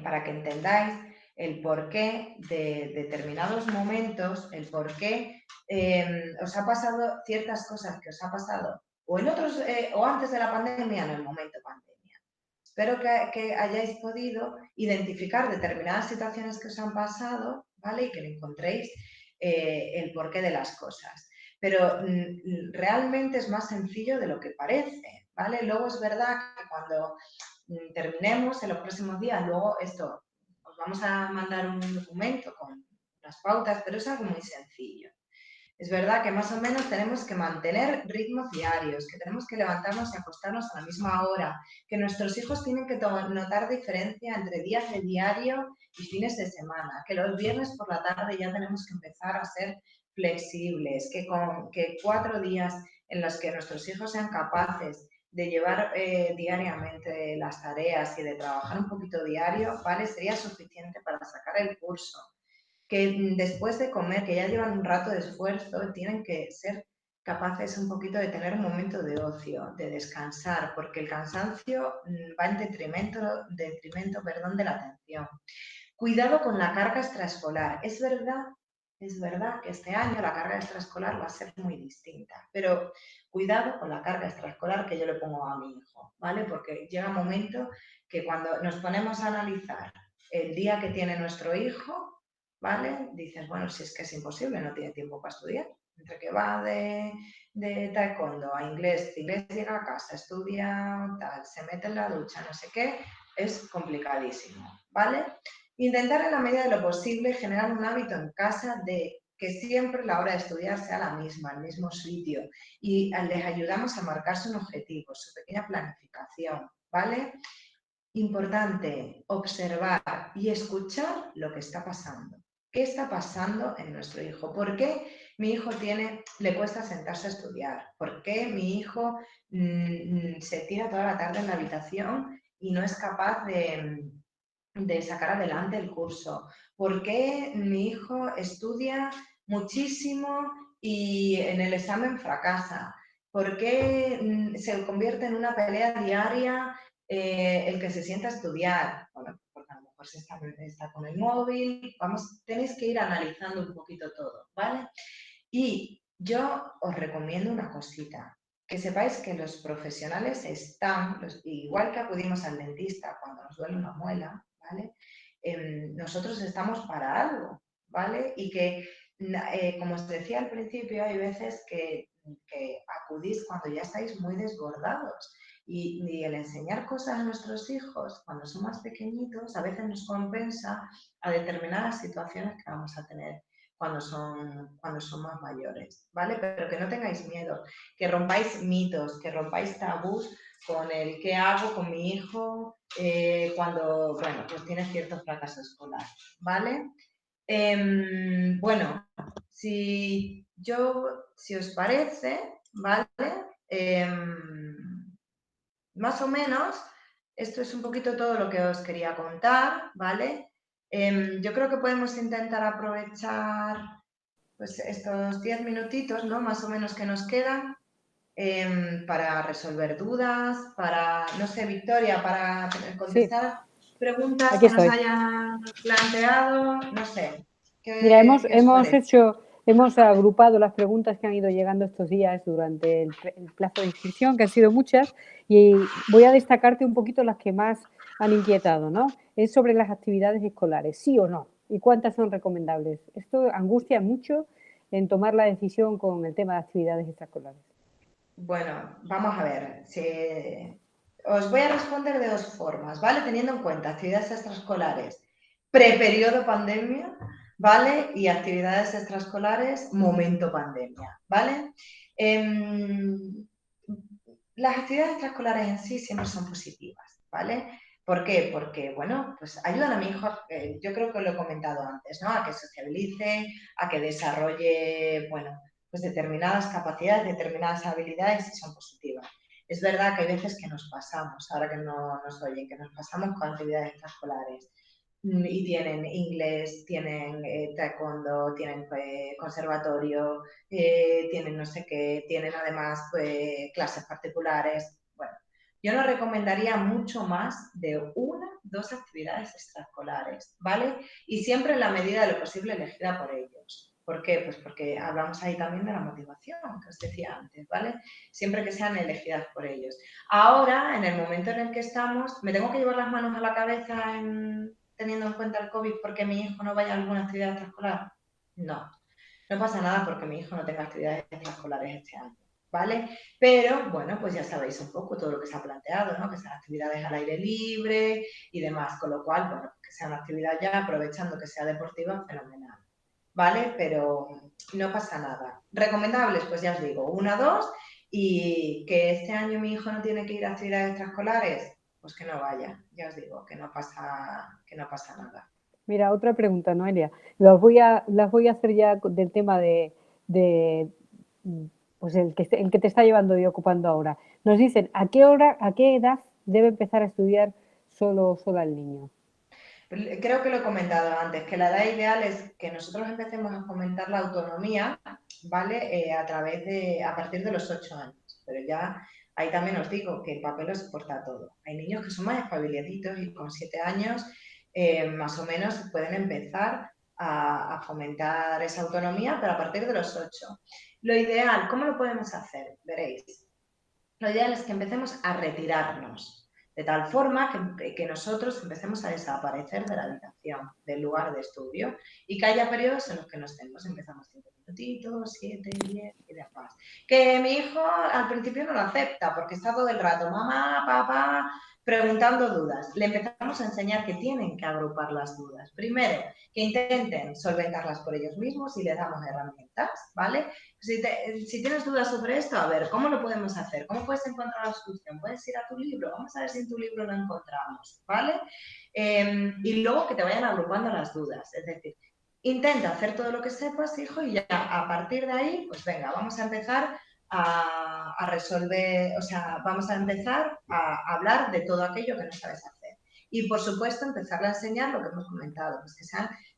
S1: para que entendáis el porqué de determinados momentos, el porqué os ha pasado ciertas cosas que os ha pasado o en otros o antes de la pandemia, en el momento pandemia. Espero que hayáis podido identificar determinadas situaciones que os han pasado, ¿vale? Y que le encontréis el porqué de las cosas. Pero realmente es más sencillo de lo que parece, ¿vale? Luego es verdad que cuando terminemos en los próximos días, luego esto, os vamos a mandar un documento con las pautas, pero es algo muy sencillo. Es verdad que más o menos tenemos que mantener ritmos diarios, que tenemos que levantarnos y acostarnos a la misma hora, que nuestros hijos tienen que notar diferencia entre días de diario y fines de semana, que los viernes por la tarde ya tenemos que empezar a ser flexibles, que 4 días en los que nuestros hijos sean capaces de llevar diariamente las tareas y de trabajar un poquito diario, ¿vale? Sería suficiente para sacar el curso, que después de comer, que ya llevan un rato de esfuerzo, tienen que ser capaces un poquito de tener un momento de ocio, de descansar, porque el cansancio va en detrimento, perdón, de la atención. Cuidado con la carga extraescolar. Es verdad que este año la carga extraescolar va a ser muy distinta, pero cuidado con la carga extraescolar que yo le pongo a mi hijo, ¿vale? Porque llega un momento que cuando nos ponemos a analizar el día que tiene nuestro hijo, ¿vale? Dices, bueno, si es que es imposible, no tiene tiempo para estudiar. Entre que va de taekwondo a inglés, de inglés llega a casa, estudia tal, se mete en la ducha, no sé qué, es complicadísimo, ¿vale? Intentar en la medida de lo posible generar un hábito en casa de que siempre la hora de estudiar sea la misma, el mismo sitio, y les ayudamos a marcarse un objetivo, su pequeña planificación, ¿vale? Importante observar y escuchar lo que está pasando. ¿Qué está pasando en nuestro hijo? ¿Por qué mi hijo le cuesta sentarse a estudiar? ¿Por qué mi hijo se tira toda la tarde en la habitación y no es capaz de sacar adelante el curso? ¿Por qué mi hijo estudia muchísimo y en el examen fracasa? ¿Por qué se convierte en una pelea diaria el que se sienta a estudiar? Bueno, porque a lo mejor está con el móvil. Vamos, tenéis que ir analizando un poquito todo, ¿vale? Y yo os recomiendo una cosita, que sepáis que los profesionales están, igual que acudimos al dentista cuando nos duele una muela, ¿vale? Nosotros estamos para algo, ¿vale? Y que, como os decía al principio, hay veces que acudís cuando ya estáis muy desbordados. Y el enseñar cosas a nuestros hijos cuando son más pequeñitos a veces nos compensa a determinadas situaciones que vamos a tener cuando son más mayores, ¿vale? Pero que no tengáis miedo, que rompáis mitos, que rompáis tabús con el qué hago con mi hijo cuando, bueno, pues tiene cierto fracaso escolar, ¿vale? Bueno, si os parece, ¿vale? Más o menos, esto es un poquito todo lo que os quería contar, ¿vale? Yo creo que podemos intentar aprovechar pues, estos 10 minutitos, ¿no? Más o menos que nos quedan para resolver dudas, para, no sé, Victoria, para
S2: Sí,
S1: contestar preguntas
S2: aquí
S1: que nos
S2: estoy.
S1: hayan planteado, no sé.
S2: Mira,
S1: ¿Qué os parece?
S2: hemos agrupado las preguntas que han ido llegando estos días durante el plazo de inscripción, que han sido muchas, y voy a destacarte un poquito las que más han inquietado, ¿no? Es sobre las actividades escolares, ¿sí o no? ¿Y cuántas son recomendables? Esto angustia mucho en tomar la decisión con el tema de actividades extraescolares.
S1: Bueno, vamos a ver. Os voy a responder de dos formas, ¿vale? Teniendo en cuenta actividades extraescolares preperiodo pandemia, ¿vale? Y actividades extraescolares momento pandemia, ¿vale? Las actividades extraescolares en sí siempre son positivas, ¿vale? ¿Por qué? Porque, bueno, pues ayudan a mi hijo, yo creo que lo he comentado antes, ¿no? A que sociabilice, a que desarrolle, bueno, pues determinadas capacidades, determinadas habilidades y son positivas. Es verdad que hay veces que nos pasamos, ahora que no nos oyen, que nos pasamos con actividades extraescolares. Y tienen inglés, tienen taekwondo, tienen conservatorio, tienen no sé qué, tienen además pues, clases particulares. Bueno, yo no recomendaría mucho más de una, dos actividades extraescolares, ¿vale? Y siempre en la medida de lo posible elegida por ellos. ¿Por qué? Pues porque hablamos ahí también de la motivación, que os decía antes, ¿vale? Siempre que sean elegidas por ellos. Ahora, en el momento en el que estamos, ¿me tengo que llevar las manos a la cabeza teniendo en cuenta el COVID porque mi hijo no vaya a alguna actividad extraescolar? No, no pasa nada porque mi hijo no tenga actividades extraescolares este año, ¿vale? Pero, bueno, pues ya sabéis un poco todo lo que se ha planteado, ¿no? Que sean actividades al aire libre y demás, con lo cual, bueno, que sea una actividad ya, aprovechando que sea deportiva, fenomenal, ¿vale? Pero no pasa nada. Recomendables, pues ya os digo, una, dos, y que este año mi hijo no tiene que ir a actividades extraescolares, pues que no vaya, ya os digo, que no pasa nada.
S2: Mira, otra pregunta, Noelia. Las voy a hacer ya del tema de pues el que te está llevando y ocupando ahora. Nos dicen, ¿a qué hora, a qué edad debe empezar a estudiar sola el niño?
S1: Creo que lo he comentado antes, que la edad ideal es que nosotros empecemos a fomentar la autonomía, ¿vale? A partir de los 8 años. Pero ya ahí también os digo que el papel lo soporta todo. Hay niños que son más espabiladitos y con 7 años más o menos pueden empezar a fomentar esa autonomía, pero a partir de los 8. Lo ideal, ¿cómo lo podemos hacer? Veréis. Lo ideal es que empecemos a retirarnos, de tal forma que nosotros empecemos a desaparecer de la habitación, del lugar de estudio, y que haya periodos en los que no estemos. Empezamos 5 minutitos, 7, 10 y demás. Que mi hijo al principio no lo acepta porque está todo el rato, mamá, papá, preguntando dudas. Le empezamos a enseñar que tienen que agrupar las dudas. Primero, que intenten solventarlas por ellos mismos y les damos herramientas, ¿vale? Si tienes dudas sobre esto, a ver, ¿cómo lo podemos hacer? ¿Cómo puedes encontrar la solución? ¿Puedes ir a tu libro? Vamos a ver si en tu libro lo encontramos, ¿vale? Y luego que te vayan agrupando las dudas. Es decir, intenta hacer todo lo que sepas, hijo, y ya a partir de ahí, pues venga, vamos a empezar a resolver, o sea, vamos a empezar a hablar de todo aquello que no sabes hacer. Y, por supuesto, empezar a enseñar lo que hemos comentado, pues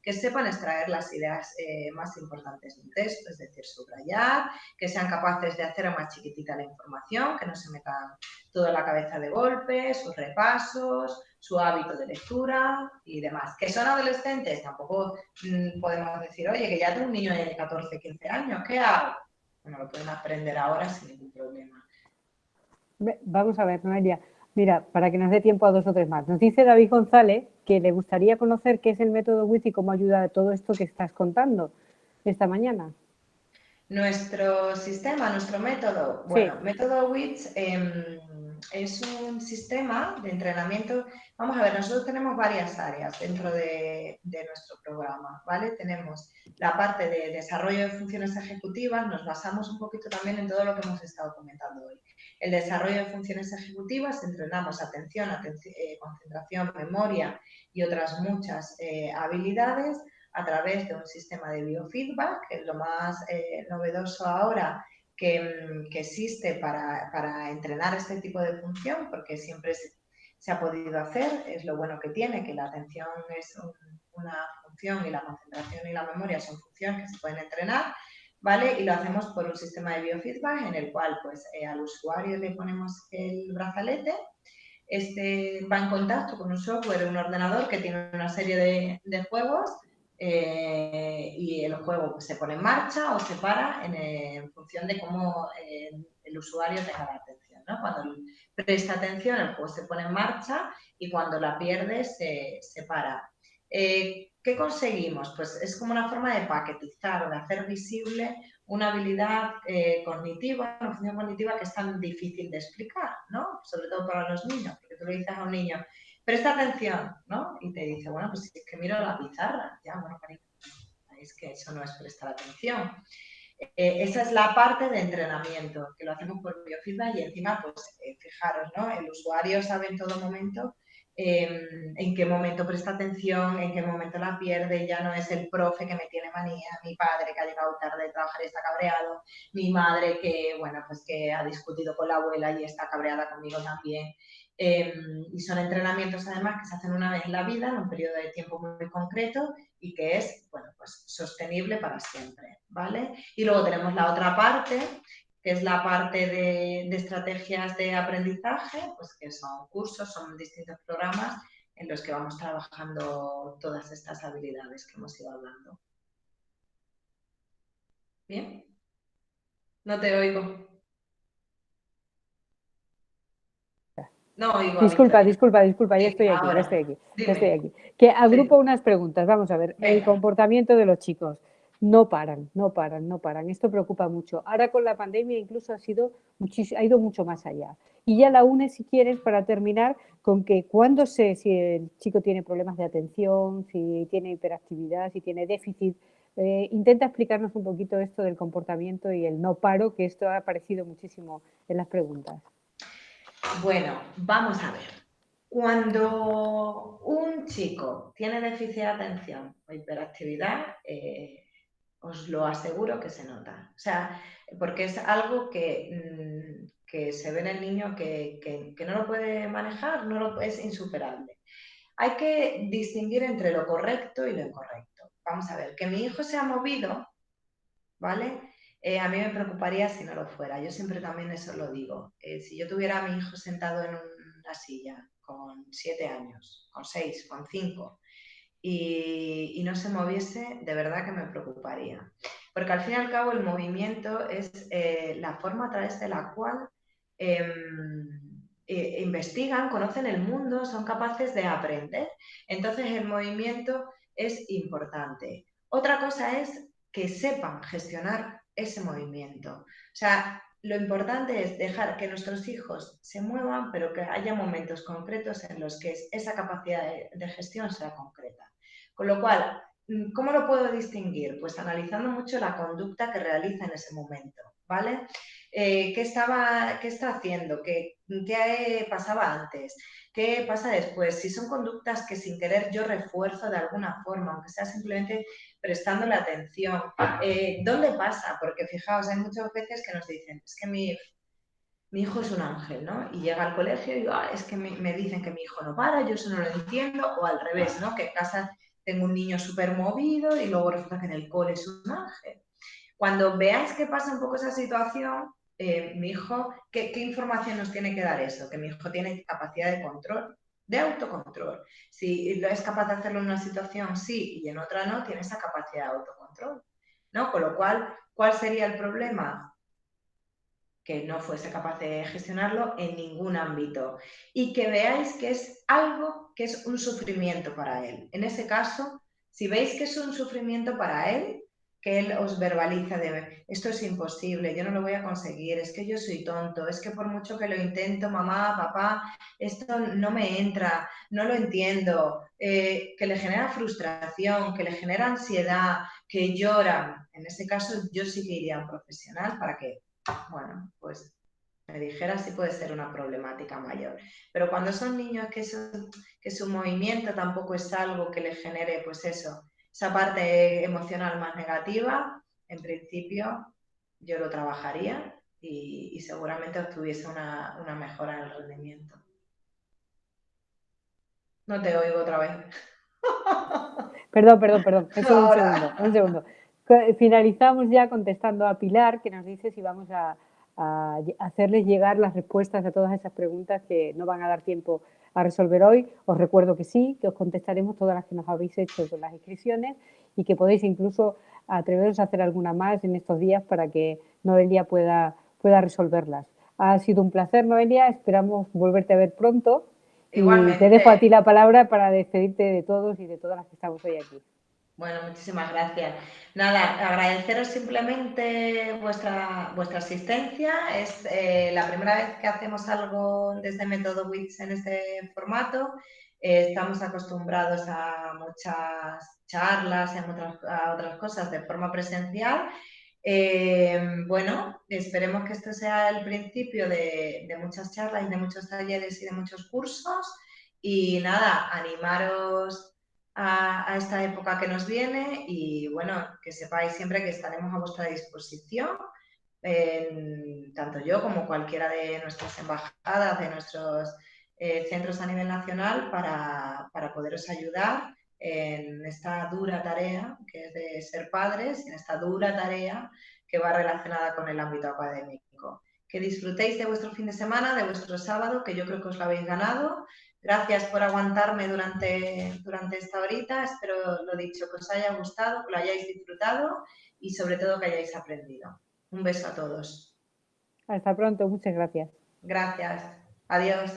S1: que sepan extraer las ideas más importantes de un texto, es decir, subrayar, que sean capaces de hacer más chiquitita la información, que no se metan todo en la cabeza de golpe, sus repasos, su hábito de lectura y demás. ¿Que son adolescentes? Tampoco podemos decir, oye, que ya tengo un niño de 14, 15 años, ¿qué hago? Bueno, lo pueden aprender ahora sin ningún problema.
S2: Vamos a ver, Noelia. Mira, para que nos dé tiempo a dos o tres más. Nos dice David González que le gustaría conocer qué es el método WIT y cómo ayuda a todo esto que estás contando esta mañana.
S1: Nuestro sistema, nuestro método,
S2: Sí.
S1: bueno, método WITS es un sistema de entrenamiento. Vamos a ver, nosotros tenemos varias áreas dentro de nuestro programa, ¿vale? Tenemos la parte de desarrollo de funciones ejecutivas, nos basamos un poquito también en todo lo que hemos estado comentando hoy. El desarrollo de funciones ejecutivas, entrenamos atención, concentración, memoria y otras muchas habilidades a través de un sistema de biofeedback, que es lo más novedoso ahora que existe para entrenar este tipo de función, porque siempre se ha podido hacer, es lo bueno que tiene, que la atención es una función y la concentración y la memoria son funciones que se pueden entrenar, ¿vale? Y lo hacemos por un sistema de biofeedback en el cual pues al usuario le ponemos el brazalete. Este va en contacto con un software, un ordenador que tiene una serie de juegos y el juego pues, se pone en marcha o se para en función de cómo el usuario tenga la atención, ¿no? Cuando presta atención, el juego se pone en marcha y cuando la pierde, se para. ¿Qué conseguimos? Pues es como una forma de paquetizar o de hacer visible una habilidad cognitiva, una función cognitiva que es tan difícil de explicar, ¿no? Sobre todo para los niños, porque tú le dices a un niño, presta atención, ¿no? Y te dice, bueno, pues es que miro la pizarra, ya, bueno, cariño, es que eso no es prestar atención. Esa es la parte de entrenamiento, que lo hacemos por biofeedback y encima, pues fijaros, ¿no? El usuario sabe en todo momento en qué momento presta atención, en qué momento la pierde. Ya no es el profe que me tiene manía, mi padre que ha llegado tarde de trabajar y está cabreado, mi madre que, bueno, pues que ha discutido con la abuela y está cabreada conmigo también. Y son entrenamientos además que se hacen una vez en la vida, en un periodo de tiempo muy concreto y que es, bueno, pues sostenible para siempre, ¿vale? Y luego tenemos la otra parte, que es la parte de estrategias de aprendizaje, pues que son cursos, son distintos programas en los que vamos trabajando todas estas habilidades que hemos ido hablando. ¿Bien? No te oigo. No oigo a
S2: Disculpa,
S1: Victoria.
S2: disculpa, disculpa, ya
S1: Sí,
S2: estoy aquí, ya estoy
S1: ahora.
S2: aquí, ya estoy
S1: Dime.
S2: aquí. Que agrupo
S1: Sí.
S2: unas preguntas. Vamos a ver, el
S1: Venga.
S2: comportamiento de los chicos. No paran, no paran, no paran. Esto preocupa mucho. Ahora con la pandemia incluso ha ido mucho más allá. Y ya la une, si quieres, para terminar, con que cuando si el chico tiene problemas de atención, si tiene hiperactividad, si tiene déficit, intenta explicarnos un poquito esto del comportamiento y el no paro, que esto ha aparecido muchísimo en las preguntas.
S1: Bueno, vamos a ver. Cuando un chico tiene déficit de atención o hiperactividad, os lo aseguro que se nota. O sea, porque es algo que se ve en el niño que no lo puede manejar, es insuperable. Hay que distinguir entre lo correcto y lo incorrecto. Vamos a ver, que mi hijo se ha movido, ¿vale? A mí me preocuparía si no lo fuera. Yo siempre también eso lo digo. Si yo tuviera a mi hijo sentado en una silla con 7 años, con 6, con 5, y no se moviese, de verdad que me preocuparía. Porque al fin y al cabo el movimiento es la forma a través de la cual investigan, conocen el mundo, son capaces de aprender. Entonces el movimiento es importante. Otra cosa es que sepan gestionar ese movimiento. O sea, lo importante es dejar que nuestros hijos se muevan, pero que haya momentos concretos en los que esa capacidad de gestión sea concreta. Con lo cual, ¿cómo lo puedo distinguir? Pues analizando mucho la conducta que realiza en ese momento, ¿vale? ¿Qué está haciendo? ¿Qué pasaba antes? ¿Qué pasa después? Si son conductas que sin querer yo refuerzo de alguna forma, aunque sea simplemente prestándole atención. ¿Dónde pasa? Porque fijaos, hay muchas veces que nos dicen, es que mi hijo es un ángel, ¿no? Y llega al colegio y digo, es que me dicen que mi hijo no para, yo eso no lo entiendo, o al revés, ¿no? Que en casa tengo un niño súper movido y luego resulta que en el cole es un ángel. Cuando veáis que pasa un poco esa situación, mi hijo, ¿qué información nos tiene que dar eso? Que mi hijo tiene capacidad de control, de autocontrol. Si es capaz de hacerlo en una situación, sí, y en otra no, tiene esa capacidad de autocontrol, ¿no? Con lo cual, ¿cuál sería el problema? Que no fuese capaz de gestionarlo en ningún ámbito y que veáis que es algo que es un sufrimiento para él. En ese caso, si veis que es un sufrimiento para él, que él os verbaliza de esto es imposible, yo no lo voy a conseguir, es que yo soy tonto, es que por mucho que lo intento, mamá, papá, esto no me entra, no lo entiendo, que le genera frustración, que le genera ansiedad, que llora. En ese caso, yo sí que iría a un profesional para que, bueno, pues me dijera si puede ser una problemática mayor. Pero cuando son niños que su movimiento tampoco es algo que les genere, pues eso, esa parte emocional más negativa, en principio yo lo trabajaría y seguramente obtuviese una mejora en el rendimiento. No te oigo otra vez.
S2: Perdón, perdón, perdón. Solo un segundo, un
S1: Ahora.
S2: segundo. Finalizamos ya contestando a Pilar, que nos dice si vamos a hacerles llegar las respuestas a todas esas preguntas que no van a dar tiempo a resolver hoy. Os recuerdo que sí, que os contestaremos todas las que nos habéis hecho con las inscripciones y que podéis incluso atreveros a hacer alguna más en estos días para que Noelia pueda resolverlas. Ha sido un placer, Noelia. Esperamos volverte a ver pronto. Y te dejo a ti
S1: Igualmente.
S2: la palabra para despedirte de todos y de todas las que estamos hoy aquí.
S1: Bueno, muchísimas gracias. Nada, agradeceros simplemente vuestra asistencia. Es la primera vez que hacemos algo desde Método WITS en este formato. Estamos acostumbrados a muchas charlas, a otras cosas de forma presencial. Bueno, esperemos que esto sea el principio de muchas charlas y de muchos talleres y de muchos cursos. Y nada, animaros a esta época que nos viene y bueno, que sepáis siempre que estaremos a vuestra disposición, tanto yo como cualquiera de nuestras embajadas, de nuestros centros a nivel nacional, para poderos ayudar en esta dura tarea que es de ser padres, en esta dura tarea que va relacionada con el ámbito académico. Que disfrutéis de vuestro fin de semana, de vuestro sábado, que yo creo que os lo habéis ganado. Gracias por aguantarme durante esta horita. Espero, lo dicho, que os haya gustado, que lo hayáis disfrutado y sobre todo que hayáis aprendido. Un beso a todos.
S2: Hasta pronto, muchas gracias.
S1: Gracias. Adiós.